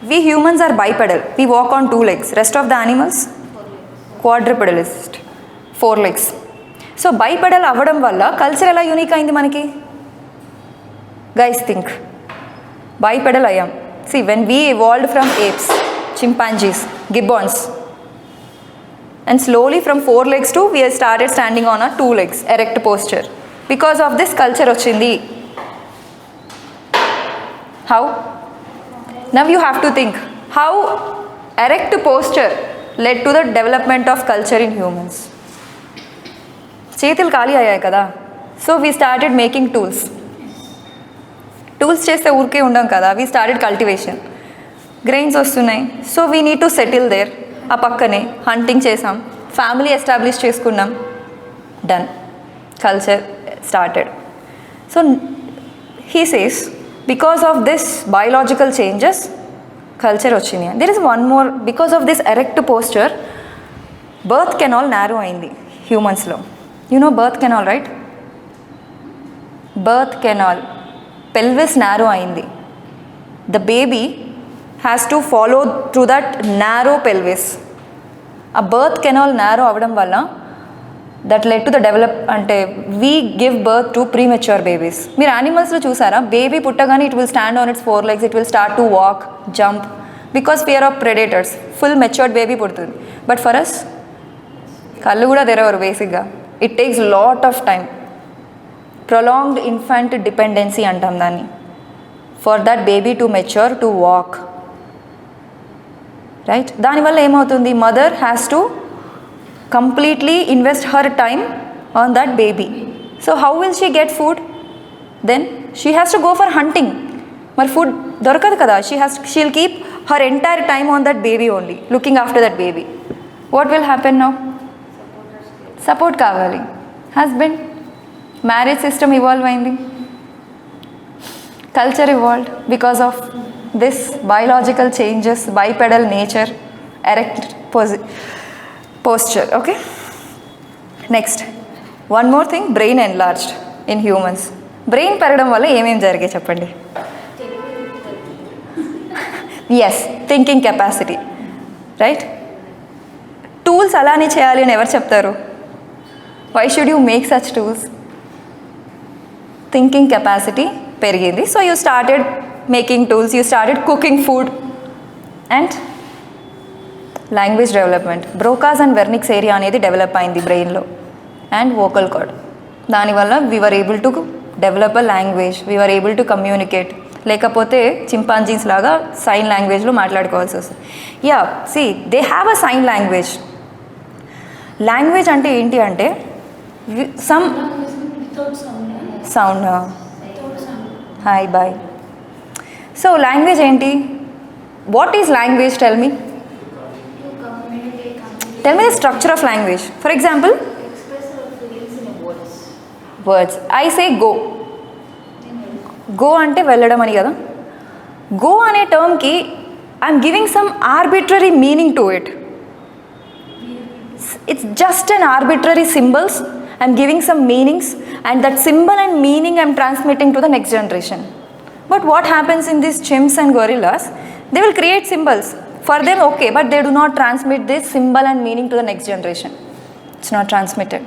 We humans are bipedal. We walk on 2 legs. Rest of the animals quadrupedalist, 4 legs. So bipedal అవ్వడం వల్ల culture ఎలా unique అయింది మనకి? Guys think. bipedal అయ్యాం. See, when we evolved from apes, chimpanzees, gibbons, and slowly from 4 legs to we started standing on our 2 legs, erect posture. Because of this culture వచ్చింది. How? Now you have to think how erect posture led to the development of culture in humans. చేతులు ఖాళీ అయ్యాయి కదా, so we started making tools. Tools చేస్తే ఊరికే ఉండం కదా, we started cultivation. Grains వస్తున్నాయి, so we need to settle there. ఆ పక్కనే హంటింగ్ చేసాం, ఫ్యామిలీ ఎస్టాబ్లిష్ చేసుకున్నాం, done, culture started. So he says because of this biological changes culture వచ్చింది. there is one more, because of this erect posture birth canal narrow అయింది humans లో. you know birth canal, right? birth canal, pelvis narrow అయింది. the baby has to follow through that narrow pelvis. ఆ birth canal narrow అవ్వడం వల్ల that led to the అంటే we give birth to premature babies. మీరు యానిమల్స్లో చూసారా? Baby పుట్టగానే it will stand on its 4 legs, it will start to walk, jump, because fear of predators. full matured baby పుడుతుంది. but for us కళ్ళు కూడా తెరవరు బేసిక్గా. it takes lot of time. prolonged infant dependency అంటాం దాన్ని. for that baby to mature, to walk, right? దానివల్ల ఏమవుతుంది? mother has to completely invest her time on that baby. So how will she get food? Then she has to go for hunting. మరి food దొరకదు కదా. she'll keep her entire time on that baby only, looking after that baby. what will happen now? Support కావాలి. Husband, marriage system evolve అయింది, culture evolved because of this biological changes, bipedal nature, erect posture. okay, next one more thing, brain enlarged in humans. brain పెరగడం వల్ల ఏమేమి జరిగాయి చెప్పండి? yes, thinking capacity, right? tools అలానే చేయాలి అని ఎవరు చెప్తారు? why should you make such tools? thinking capacity పెరిగింది, so you started making tools, you started cooking food. and language development, Broca's and Wernicke's area అనేది డెవలప్ అయింది బ్రెయిన్లో, అండ్ వోకల్ కార్డ్. దానివల్ల we were able to develop a language, we are able to communicate. లేకపోతే chimpanzees లాగా sign లాంగ్వేజ్లో మాట్లాడుకోవాల్సి వస్తుంది. Yeah, see they have a sign language. Language అంటే ఏంటి అంటే some without sound. Sound. Without sound. Hi bye. So language ఏంటి? What is language? Tell me the structure of language. For example, words. I say go. Go అంటే వెళ్ళడం అని కదా. Go అనే టర్మ్కి I'm giving some arbitrary meaning to it. It's just an arbitrary symbols. I'm giving some meanings, and that symbol and meaning I'm transmitting to the next generation. But what happens in these chimps and gorillas? They will create symbols. For them, okay, but they do not transmit this symbol and meaning to the next generation. It's not transmitted.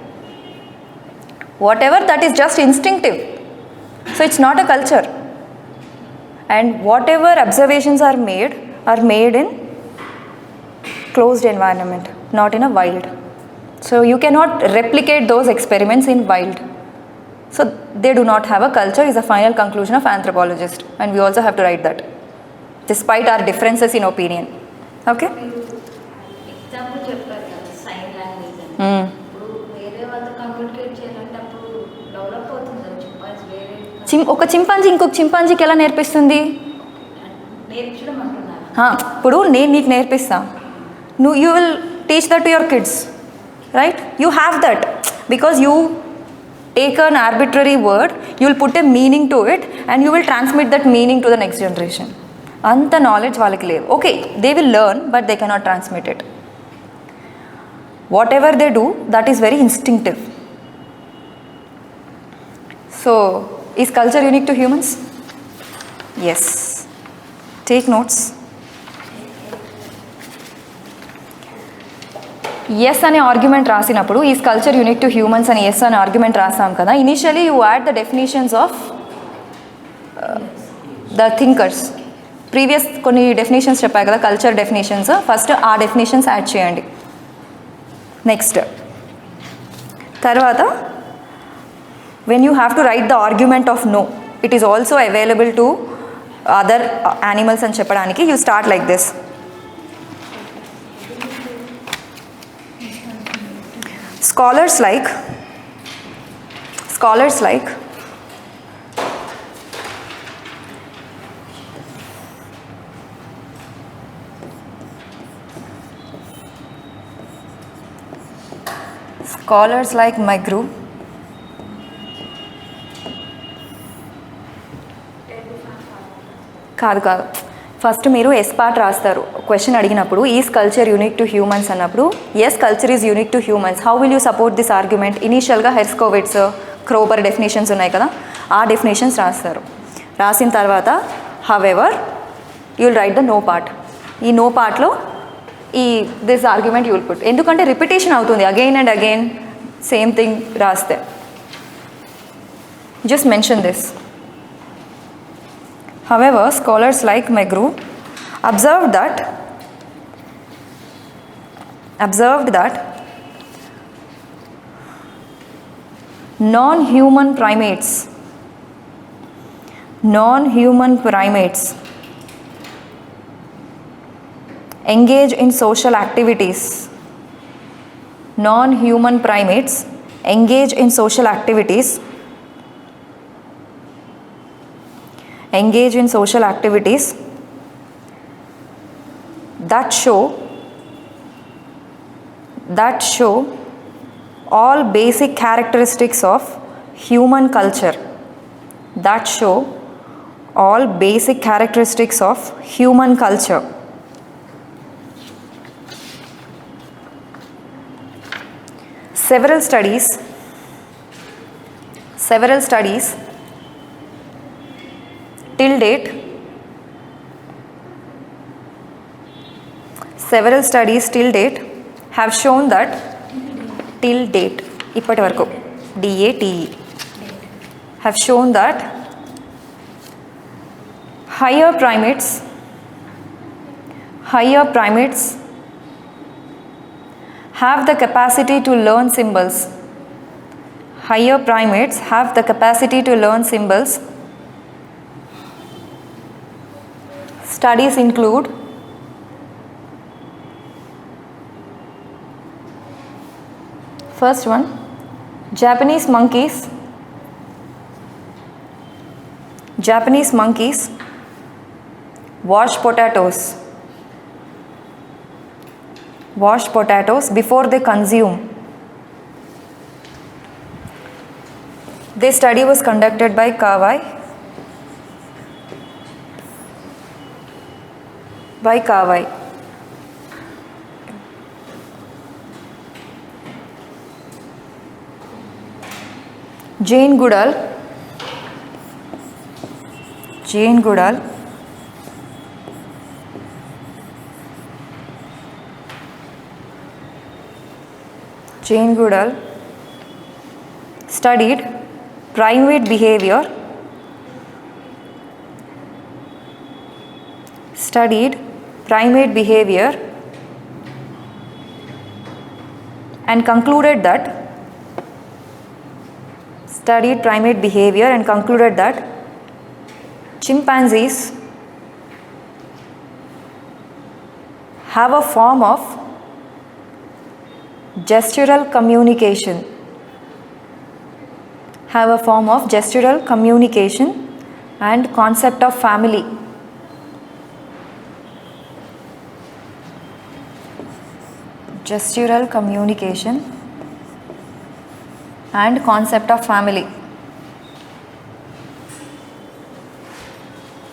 Whatever, that is just instinctive. So it's not a culture. And whatever observations are made in closed environment, not in a wild. So you cannot replicate those experiments in wild. So they do not have a culture is a final conclusion of anthropologist, and we also have to write that despite our differences in opinion. Okay? Example చెప్పారు కదా sign language అని. ఇప్పుడు వేరే వాళ్ళతో communicate చేయాలంటే అప్పుడు develop అవుతుంది chimpanzee. వేరే ఒక చింపాంజీ ఇంకొక చింపాంజీకి ఎలా నేర్పిస్తుంది? నేర్పించడం అంటున్నారు. ఇప్పుడు నేను నీకు నేర్పిస్తా, you will teach that to your kids, right? You have that because you take an arbitrary word, you will put a meaning to it, and you will transmit that meaning to the next generation. Anta knowledge వాళ్ళకి లేదు. Okay, they will learn, but they cannot transmit it. Whatever they do, that is very instinctive. So, is culture unique to humans? Yes. Take notes. Yes అనే argument రాసినప్పుడు is culture unique to humans అని yes అనే argument రాసాం కదా. Initially you add the definitions of the thinkers. Previous కొన్ని definitions చెప్పాయి కదా, culture definitions. First ఆ డెఫినేషన్స్ యాడ్ చేయండి. నెక్స్ట్ తర్వాత when you have to write the argument of no, it is also available to other animals అని చెప్పడానికి you start like this. Scholars like Magru కాదు. First మీరు yes part రాస్తారు. Question అడిగినప్పుడు is culture unique to humans అన్నప్పుడు yes culture is unique to humans. How will you support this argument? ఇనీషియల్గా Herskovits, క్రోబర్ definitions ఉన్నాయి కదా, ఆ డెఫినేషన్స్ రాస్తారు. రాసిన తర్వాత however you will write the no part. ఈ నో పార్ట్లో ఈ this argument you will put. ఎందుకంటే రిపిటేషన్ అవుతుంది again and again same thing రాస్తే. Just mention this. However, scholars like Magru observed that non-human primates engage in social activities. Non-human primates engage in social activities that show all basic characteristics of human culture. Several studies till date have shown that ఇప్పటి వరకు DATE have shown that higher primates have the capacity to learn symbols. higher primates have the capacity to learn symbols. Studies include first one, Japanese monkeys wash potatoes before they consume. This study was conducted by Kawai. Jane Goodall studied primate behavior and concluded that chimpanzees have a form of gestural communication and concept of family. Gestural communication and concept of family.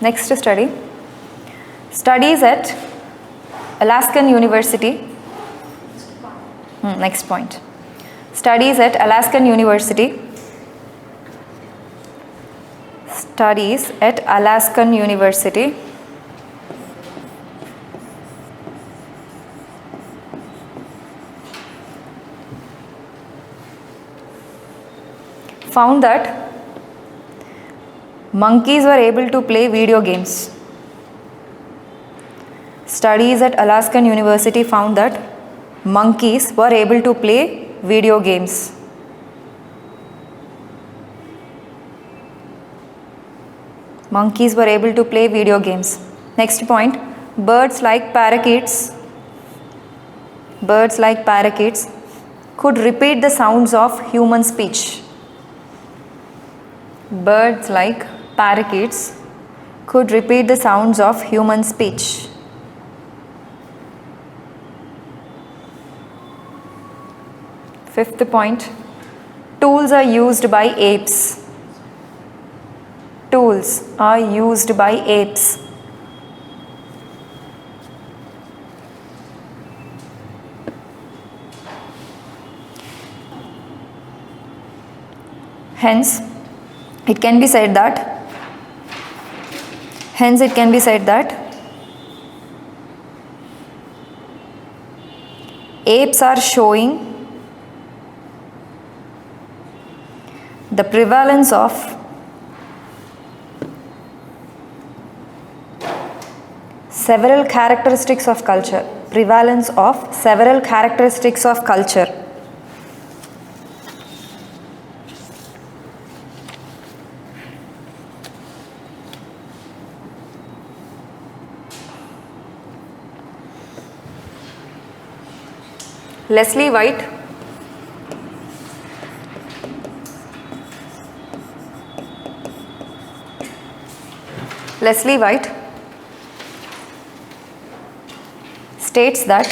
Next study. Studies at Alaskan University. Next point. Studies at Alaskan University found that monkeys were able to play video games. Studies at Alaskan University found that monkeys were able to play video games. Next point, birds like parakeets could repeat the sounds of human speech. Fifth point, tools are used by apes. Hence, it can be said that apes are showing the prevalence of several characteristics of culture. Leslie White states that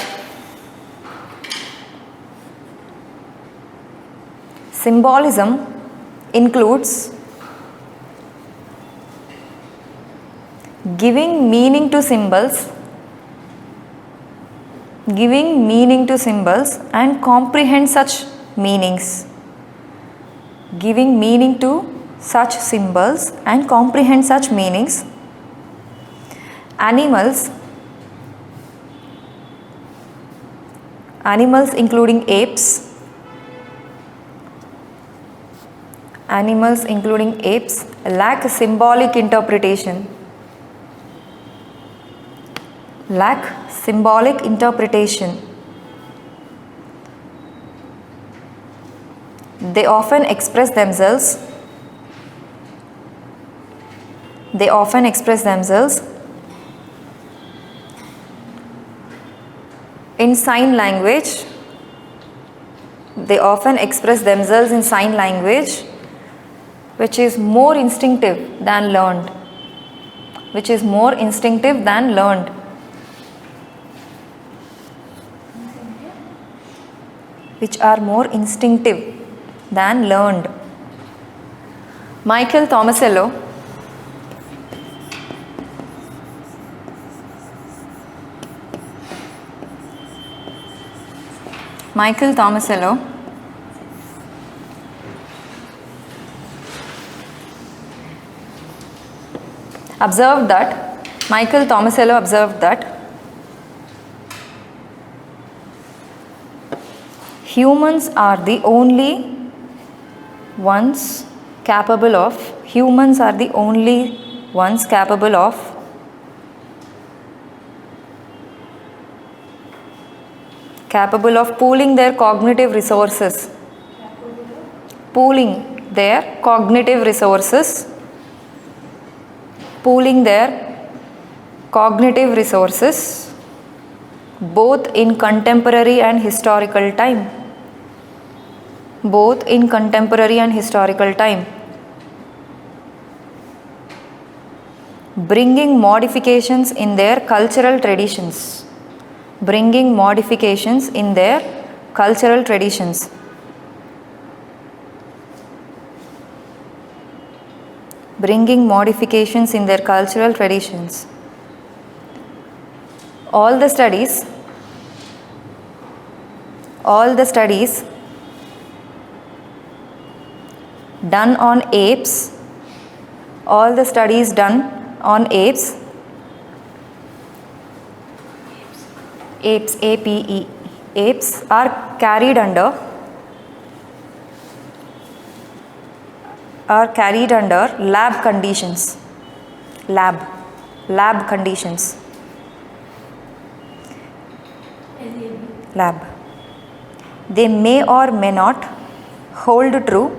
symbolism includes giving meaning to symbols and comprehend such meanings. Animals including apes lack symbolic interpretation. They often express themselves in sign language. They often express themselves in sign language, which is more instinctive than learned. Which is more instinctive than learned. Which are more instinctive than learned. Michael Tomasello observed that humans are the only ones capable of pooling their cognitive resources. Both in contemporary and historical time. Bringing modifications in their cultural traditions. All the studies done on apes, apes are carried under lab conditions. They may or may not hold true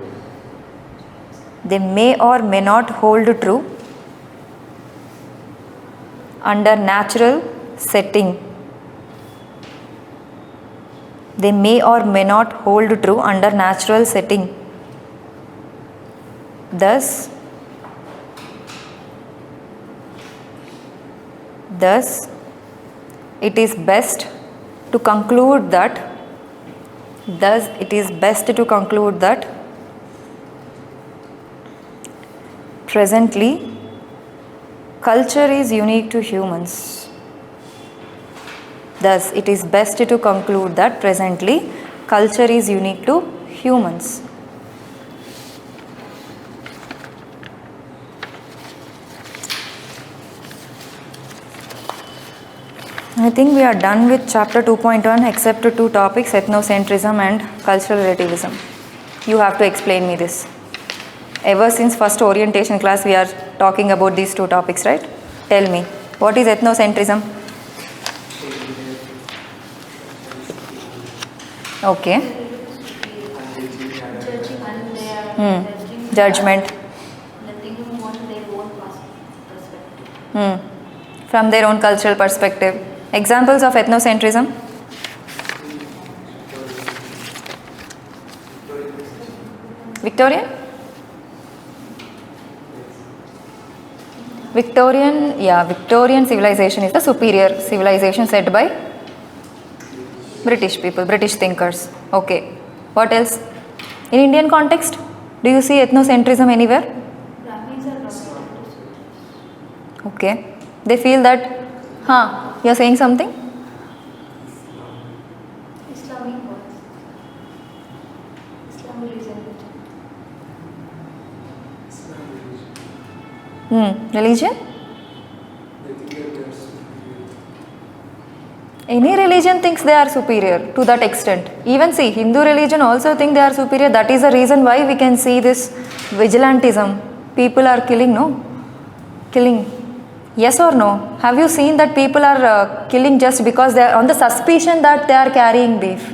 under natural setting. Thus, it is best to conclude that presently culture is unique to humans. I think we are done with chapter 2.1 except 2 topics, ethnocentrism and cultural relativism. You have to explain me this. Ever since first orientation class we are talking about these 2 topics, right? Tell me, what is ethnocentrism? Okay. Judgment. Nothing on their own perspective. From their own cultural perspective. Examples of ethnocentrism? Victorian? Victorian civilization is the superior civilization set by British people, British thinkers. Okay. What else? In Indian context, do you see ethnocentrism anywhere? Brahmins are not. Okay. They feel that, you are saying something? Islamic ones. Islam religion. Religion? Any religion thinks they are superior to that extent. Even see, Hindu religion also think they are superior. That is the reason why we can see this vigilantism. People are killing, no? Killing. Yes or no? Have you seen that people are killing just because they are on the suspicion that they are carrying beef?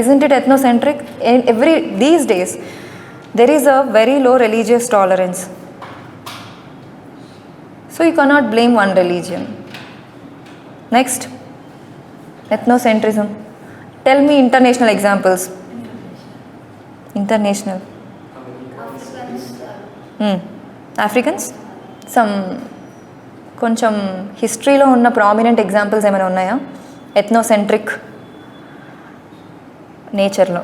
Isn't it ethnocentric? These days, there is a very low religious tolerance. So you cannot blame one religion. Next, ethnocentrism. Tell me international examples. International. Africans? Some కొంచెం హిస్టరీలో ఉన్న prominent examples ఏమైనా ఉన్నాయా ethnocentric నేచర్లో?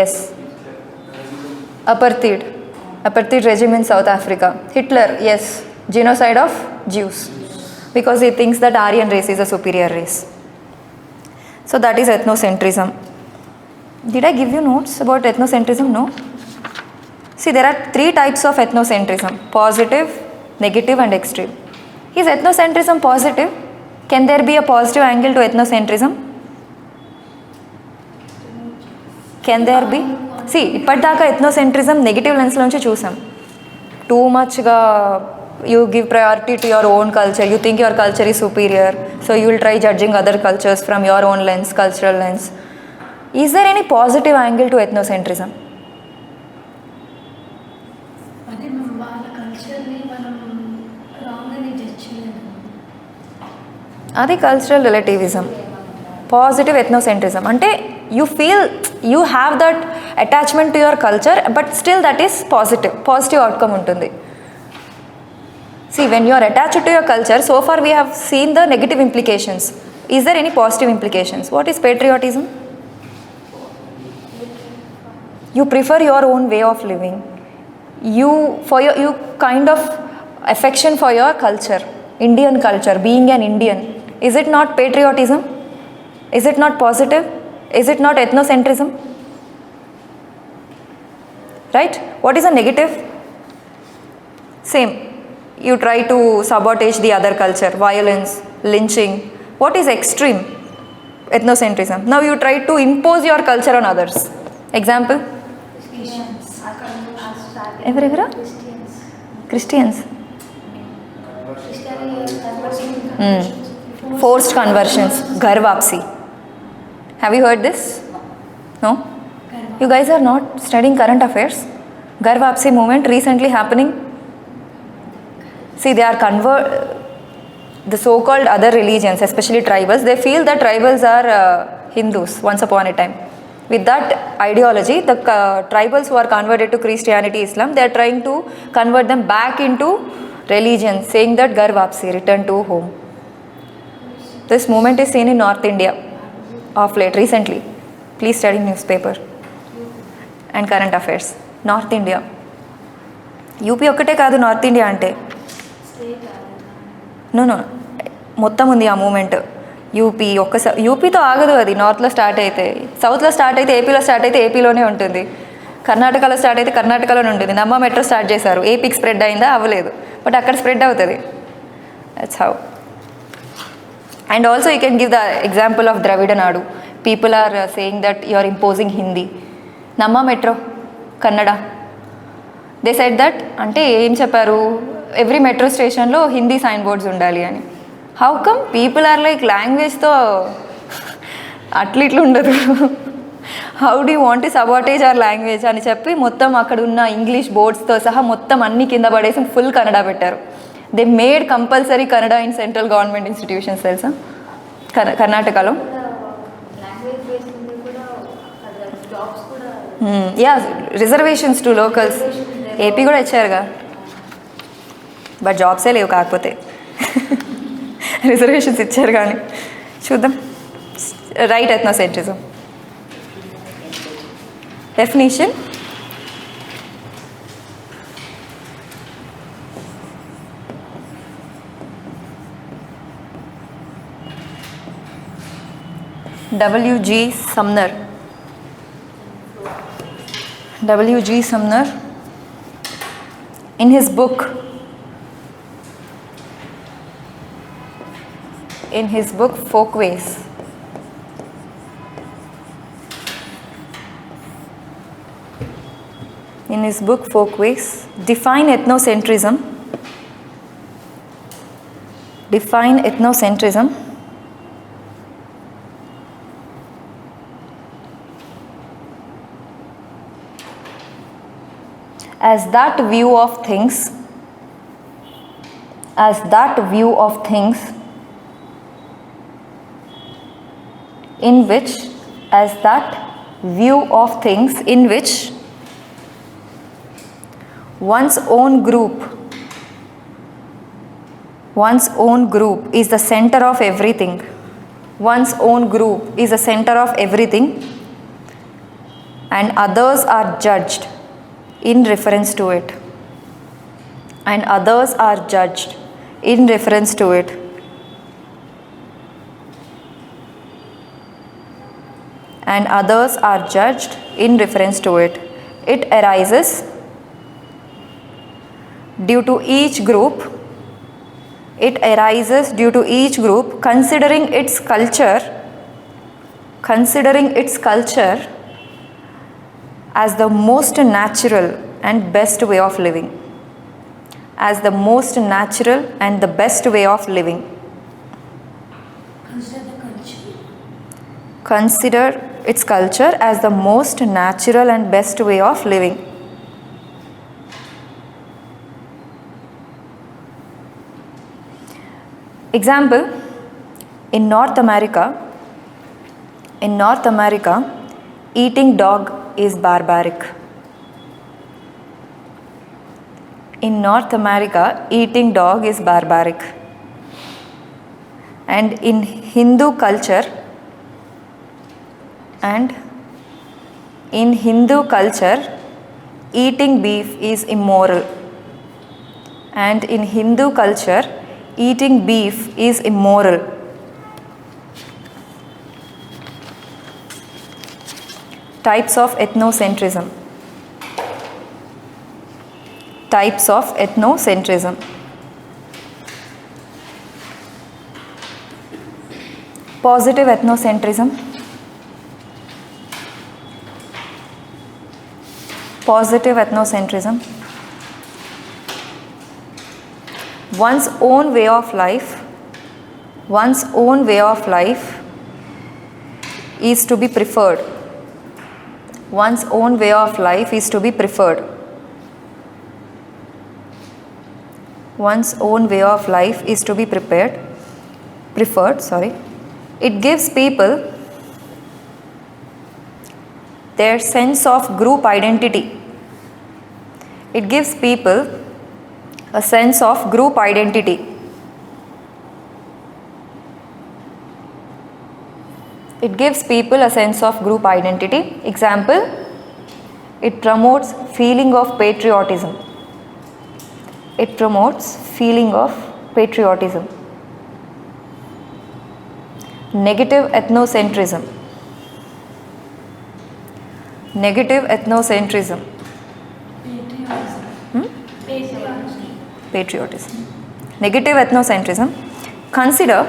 Yes, apartheid regime in South Africa. Hitler, yes, genocide of Jews because he thinks that Aryan race is a superior race. So that is ethnocentrism. Did I give you notes about ethnocentrism? No. See, there are 3 types of ethnocentrism: positive, negative and extreme. Is ethnocentrism positive? Can there be a positive angle to ethnocentrism? Can there be? See, ఇప్పటిదాకా ethnocentrism negative లెన్స్లో నుంచి చూసాం. Too మచ్గా you give priority to your own culture, you think your culture is superior, so you will try judging other cultures from your own lens, cultural lens. Is there any positive angle to ethnocentrism? అదే వాళ్ళ కల్చర్ని మనం రాంగ్ని judge చేయలేదు. అది cultural relativism. Positive ethnocentrism అంటే you feel you have that attachment to your culture, but still that is positive outcome ఉంటుంది. See, when you are attached to your culture, so far we have seen the negative implications. Is there any positive implications? What is patriotism? You prefer your own way of living. You kind of affection for your culture, Indian culture, being an Indian. Is it not patriotism? Is it not positive? Is it not ethnocentrism? Right? What is a negative? Same. You try to sabotage the other culture, violence, lynching. What is extreme? Ethnocentrism. Now you try to impose your culture on others. Example? Everywhere? Christians. Forced conversions. Ghar Vapsi. Have you heard this? No? You guys are not studying current affairs? Ghar Vapsi movement recently happening. See, they are the so-called other religions, especially tribals, they feel that tribals are Hindus once upon a time. With that ideology, the tribals who are converted to Christianity, Islam, they are trying to convert them back into religion, saying that Ghar Vapsi, return to home. This movement is seen in North India of late, recently. Please study newspaper and current affairs. North India. UP ఒక్కటే కాదు north India అంటే. No మొత్తం ఉంది ఆ moment. UP యూపీతో ఆగదు అది. నార్త్లో start అయితే సౌత్లో స్టార్ట్ అయితే ఏపీలో స్టార్ట్ అయితే ఏపీలోనే ఉంటుంది. కర్ణాటకలో స్టార్ట్ అయితే కర్ణాటకలోనే ఉంటుంది. నమ్మ మెట్రో స్టార్ట్ చేశారు. ఏపీకి స్ప్రెడ్ అయిందా? అవ్వలేదు. బట్ అక్కడ స్ప్రెడ్ అవుతుంది. That's how. And also you can give the example of Dravida Nadu. People are saying that you are imposing Hindi. Namma metro Kannada. They said that అంటే ఏం చెప్పారు, ఎవ్రీ మెట్రో స్టేషన్లో హిందీ సైన్ బోర్డ్స్ ఉండాలి అని. How come people are like లాంగ్వేజ్తో ఇట్లా ఉండదు. How do you want to sabotage our language అని చెప్పి మొత్తం అక్కడ ఉన్న ఇంగ్లీష్ బోర్డ్స్తో సహా మొత్తం అన్ని కింద పడేసి ఫుల్ కన్నడ పెట్టారు. They made compulsory Kannada in central government institutions తెలుసా కర్ణాటకలో. Yeah, reservations to locals. AP కూడా ఇచ్చారుగా, బట్ జాబ్సే లేవు. కాకపోతే రిజర్వేషన్స్ ఇచ్చారు. కానీ చూద్దాం. Right ethnocentrism definition. W.G. Sumner. W.G. Sumner in his book Folkways, define ethnocentrism as that view of things, as that view of things in which, as that view of things in which one's own group is the center of everything. One's own group is the center of everything, and others are judged in reference to it. And others are judged in reference to it. And others are judged in reference to it. It arises due to each group. It arises due to each group considering its culture as the most natural and best way of living. As the most natural and the best way of living. Consider the culture. Consider its culture as the most natural and best way of living. Example, in North America, eating dog is barbaric. In North America, eating dog is barbaric. And in Hindu culture, eating beef is immoral. And in Hindu culture, eating beef is immoral. Types of ethnocentrism. Types of ethnocentrism. Positive ethnocentrism. Positive ethnocentrism. One's own way of life is to be preferred. One's own way of life is to be preferred. One's own way of life is to be preferred. It gives people their sense of group identity. It gives people a sense of group identity. It gives people a sense of group identity. Example, it promotes feeling of patriotism. It promotes feeling of patriotism. Negative ethnocentrism. Negative ethnocentrism. Patriotism. Negative ethnocentrism. Consider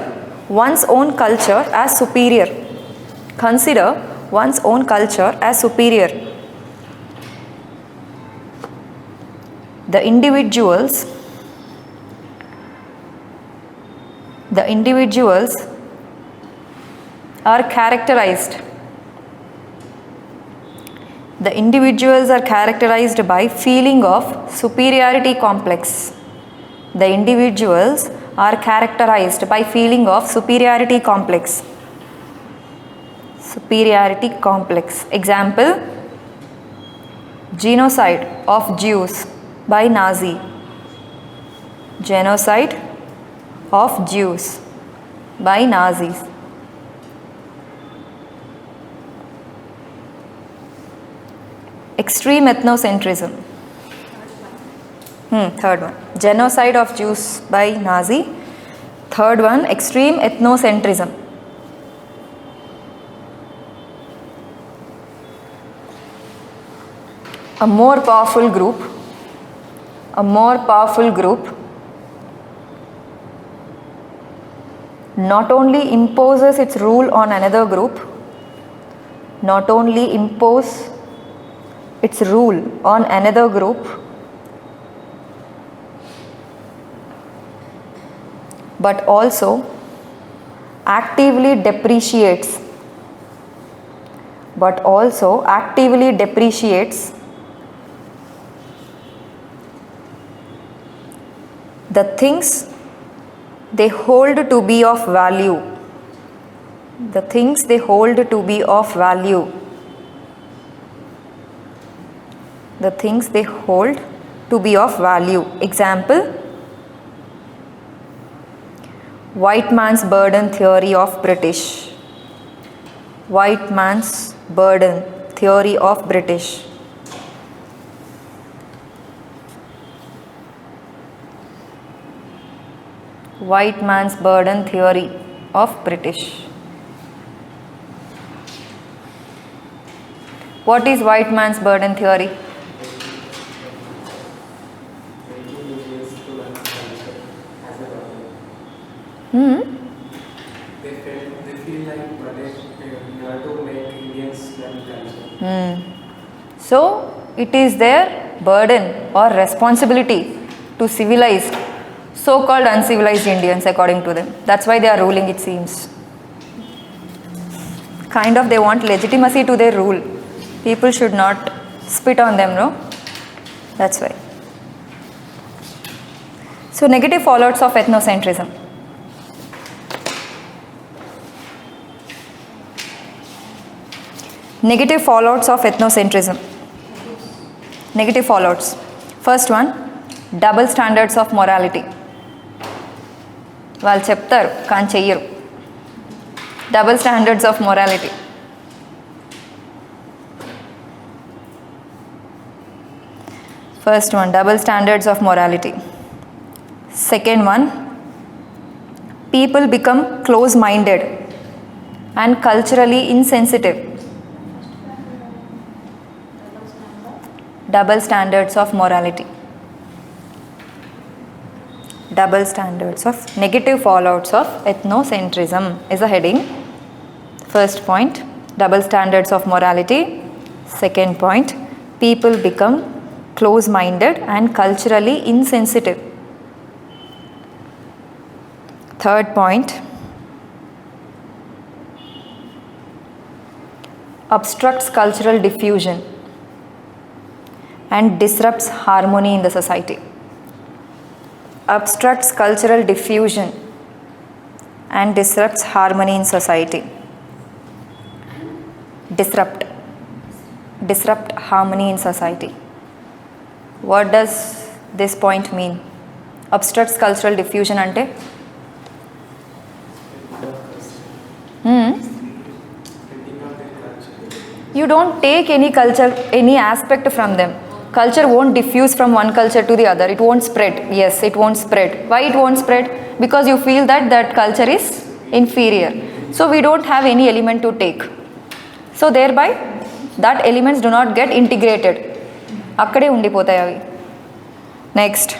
one's own culture as superior. Consider one's own culture as superior. The individuals are characterized. The individuals are characterized by feeling of superiority complex. The individuals are characterized by feeling of superiority complex. Superiority complex. Example, genocide of Jews by Nazi. Genocide of Jews by Nazis. Extreme ethnocentrism. Third one, genocide of Jews by Nazi. Third one, extreme ethnocentrism. A more powerful group not only imposes its rule on another group, but also actively depreciates The things they hold to be of value. The things they hold to be of value. The things they hold to be of value. Example, white man's burden theory of British. White man's burden theory of British. White man's burden theory of British. What is white man's burden theory? They feel like Pradesh, you have to make Indians learn culture. So, it is their burden or responsibility to civilize so-called uncivilized Indians according to them. That's why they are ruling, it seems. Kind of they want legitimacy to their rule. People should not spit on them, no? That's why. So, negative fallouts of ethnocentrism. Negative fallouts of ethnocentrism. Negative fallouts. First one, double standards of morality. వాళ్ళు చెప్తారు కానీ చెయ్యరు. Double standards of morality. First one, double standards of morality. Second one, people become close-minded and culturally insensitive. Double standards of morality. Double standards of negative fallouts of ethnocentrism is a heading. First point, double standards of morality. Second point, people become close-minded and culturally insensitive. Third point, obstructs cultural diffusion and disrupts harmony in the society. Obstructs cultural diffusion and disrupts harmony in society. Disrupt harmony in society. What does this point mean? Obstructs cultural diffusion ante? You don't take any culture, any aspect from them. Culture won't diffuse from one culture to the other. It won't spread. Yes, it won't spread. Why it won't spread? Because you feel that that culture is inferior. So we don't have any element to take. So thereby, that elements do not get integrated. Akkade undipotayi avi. Next,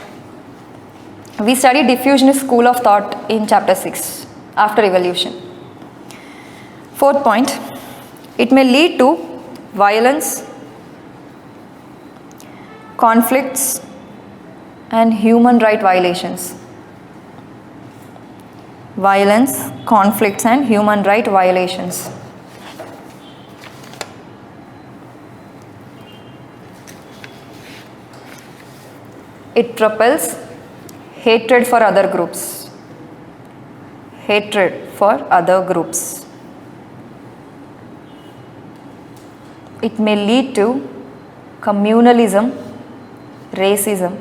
we study diffusionist school of thought in chapter 6 after evolution. Fourth point, it may lead to violence, conflicts and human right violations. Violence, conflicts and human right violations. It propels hatred for other groups. Hatred for other groups. It may lead to communalism, racism.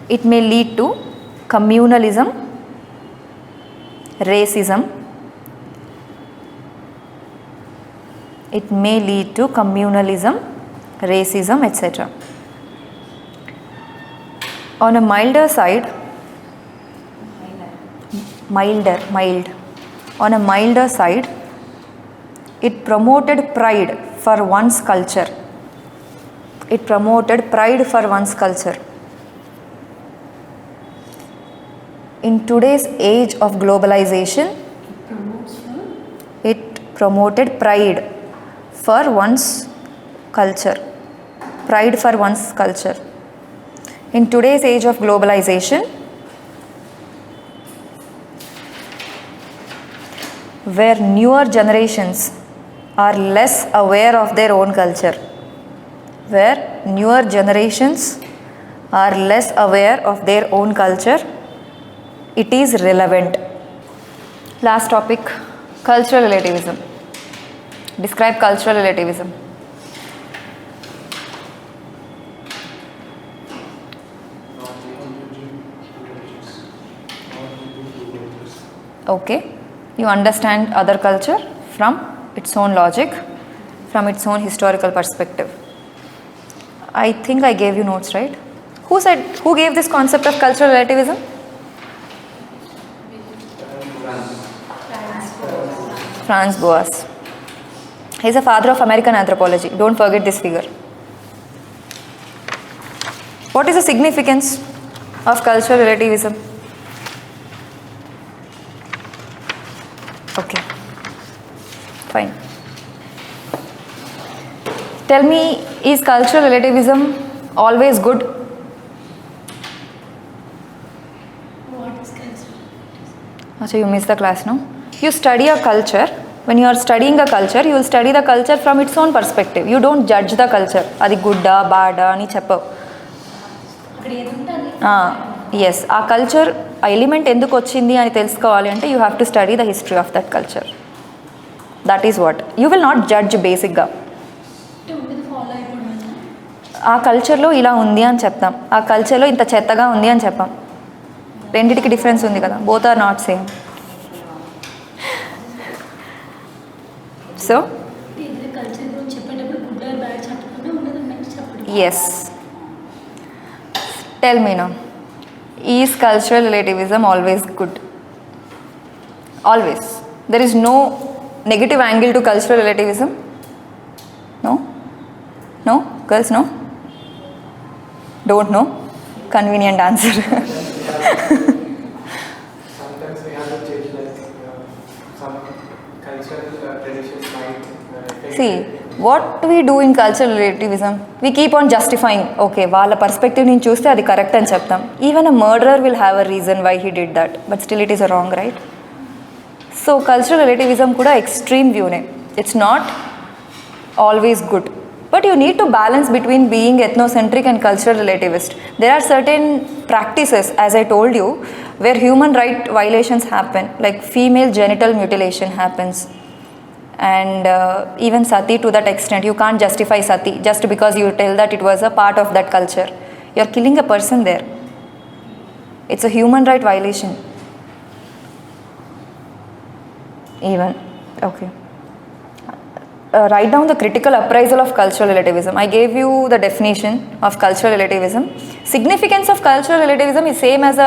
It may lead to communalism, racism. It may lead to communalism, racism, etc. On a milder side, on a milder side, it promoted pride for one's culture. It promoted pride for one's culture. In today's age of globalization, it promoted pride for one's culture. Pride for one's culture. In today's age of globalization, where newer generations are less aware of their own culture, where newer generations are less aware of their own culture, it is relevant. Last topic, cultural relativism. Describe cultural relativism. Okay, you understand other culture from its own logic, from its own historical perspective. I think I gave you notes, right? Who gave this concept of cultural relativism? Franz Boas. He is a father of American anthropology. Don't forget this figure. What is the significance of cultural relativism? Okay, fine. Tell me, is cultural relativism always good? What is culture? Achha, you missed the class, no? You study a culture. When you are studying a culture, you will study the culture from its own perspective. You don't judge the culture. Adi gooda, bada ani cheppavu. అక్కడ ఏది ఉంటే అది Yes, ఆ culture ఆ element ఎందుకు వచ్చింది అని తెలుసుకోవాలి అంటే you have to study the history of that culture. That is what you will not judge బేసిక్గా. అంటే ఉండేది ఫాలో అయిపోవడం. ఆ కల్చర్లో ఇలా ఉంది అని చెప్తాం, ఆ కల్చర్లో ఇంత చెత్తగా ఉంది అని చెప్పాం. రెండిటికి డిఫరెన్స్ ఉంది కదా, both are not same. So ఏదైనా కల్చర్ గురించి చెప్పేటప్పుడు గుడ్ ఆర్ బ్యాడ్ చెప్పకుండా ఉండదు నెక్స్ట్ చెప్పండి. Yes, tell me now, is cultural relativism always good? Always. There is no negative angle to cultural relativism? No? No? Girls, no? Don't know? Convenient answer. Sometimes we have to change, like some cultural traditions might affect. See, what we do in cultural relativism, we keep on justifying, okay, వాళ్ళ perspective నుంచి చూస్తే అది correct అని చెప్తాం. Even a murderer will have a reason why he did that, but still it is a wrong, right? So cultural relativism kuda extreme view ne. It's not always good, but you need to balance between being ethnocentric and cultural relativist. There are certain practices, as I told you, where human right violations happen, like female genital mutilation happens, and even sati to that extent. You can't justify sati just because you tell that it was a part of that culture. You're killing a person there. It's a human right violation. Even, okay. Write down the critical appraisal of cultural relativism. I gave you the definition of cultural relativism. Significance of cultural relativism is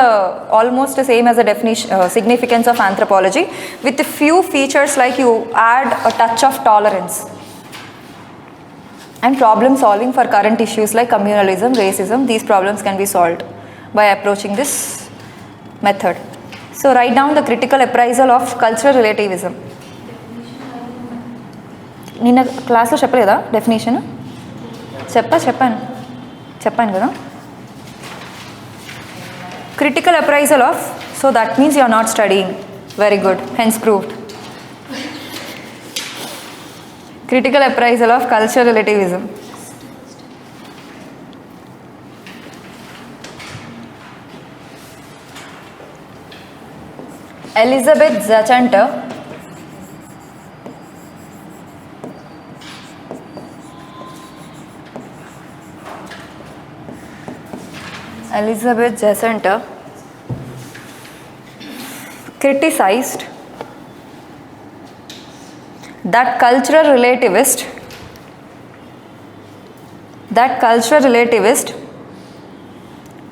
almost the same as the definition, significance of anthropology, with a few features like you add a touch of tolerance and problem solving for current issues like communalism, racism. These problems can be solved by approaching this method. So write down the critical appraisal of cultural relativism. నిన్న క్లాస్లో చెప్పలేదా definition? చెప్పాను కదా. Critical appraisal of, so that means you are not studying. Very good, hence proved. Critical appraisal of cultural relativism. Elizabeth Zachanter criticized that cultural relativist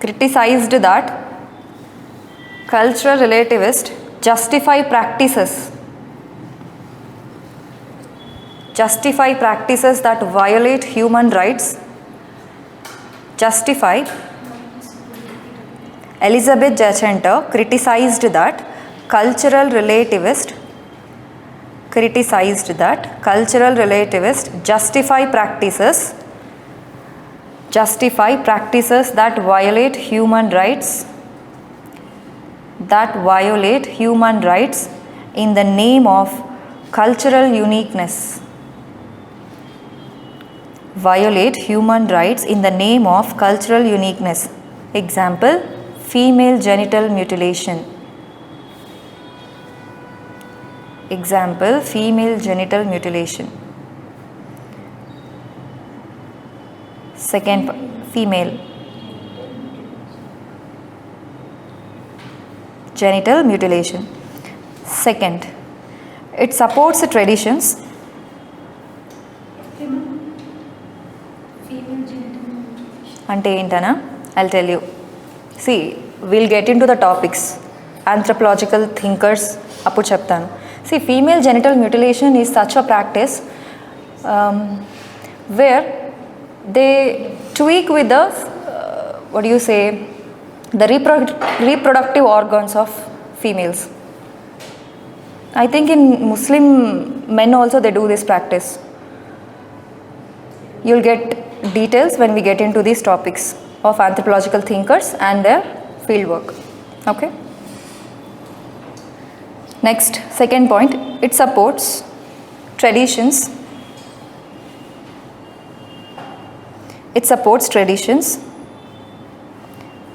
criticized that cultural relativist justify practices that violate human rights. Elizabeth Zachanter criticized that cultural relativist justify practices that violate human rights in the name of cultural uniqueness. violate human rights in the name of cultural uniqueness. Example, female genital mutilation. Example, female genital mutilation. Second, female genital mutilation. Second, it supports the traditions. Female genital mutilation. Ante entana? I'll tell you. See, we'll get into the topics. Anthropological thinkers, appu cheptanu. See, female genital mutilation is such a practice where they tweak with the, the reproductive organs of females. I think in Muslim men also they do this practice. You'll get details when we get into these topics of anthropological thinkers and their fieldwork. Okay? Next, second point, it supports traditions. It supports traditions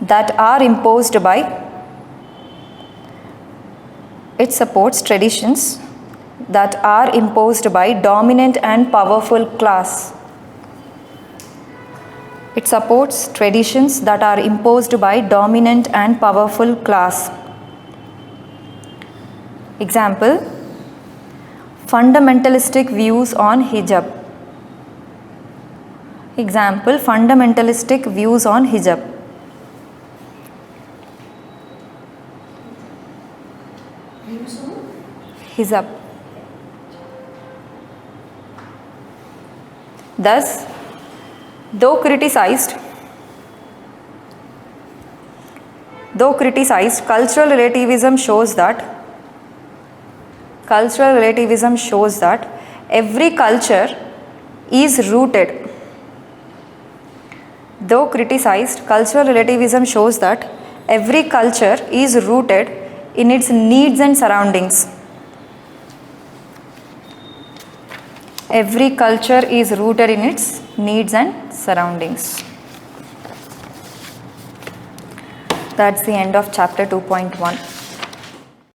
that are imposed by dominant and powerful class. It supports traditions that are imposed by dominant and powerful class. Example, fundamentalistic views on hijab. Example, fundamentalistic views on hijab. Views on Hijab. Thus, though criticized, cultural relativism shows that every culture is rooted. Though criticized, cultural relativism shows that every culture is rooted in its needs and surroundings. Every culture is rooted in its needs and surroundings. That's the end of chapter 2.1.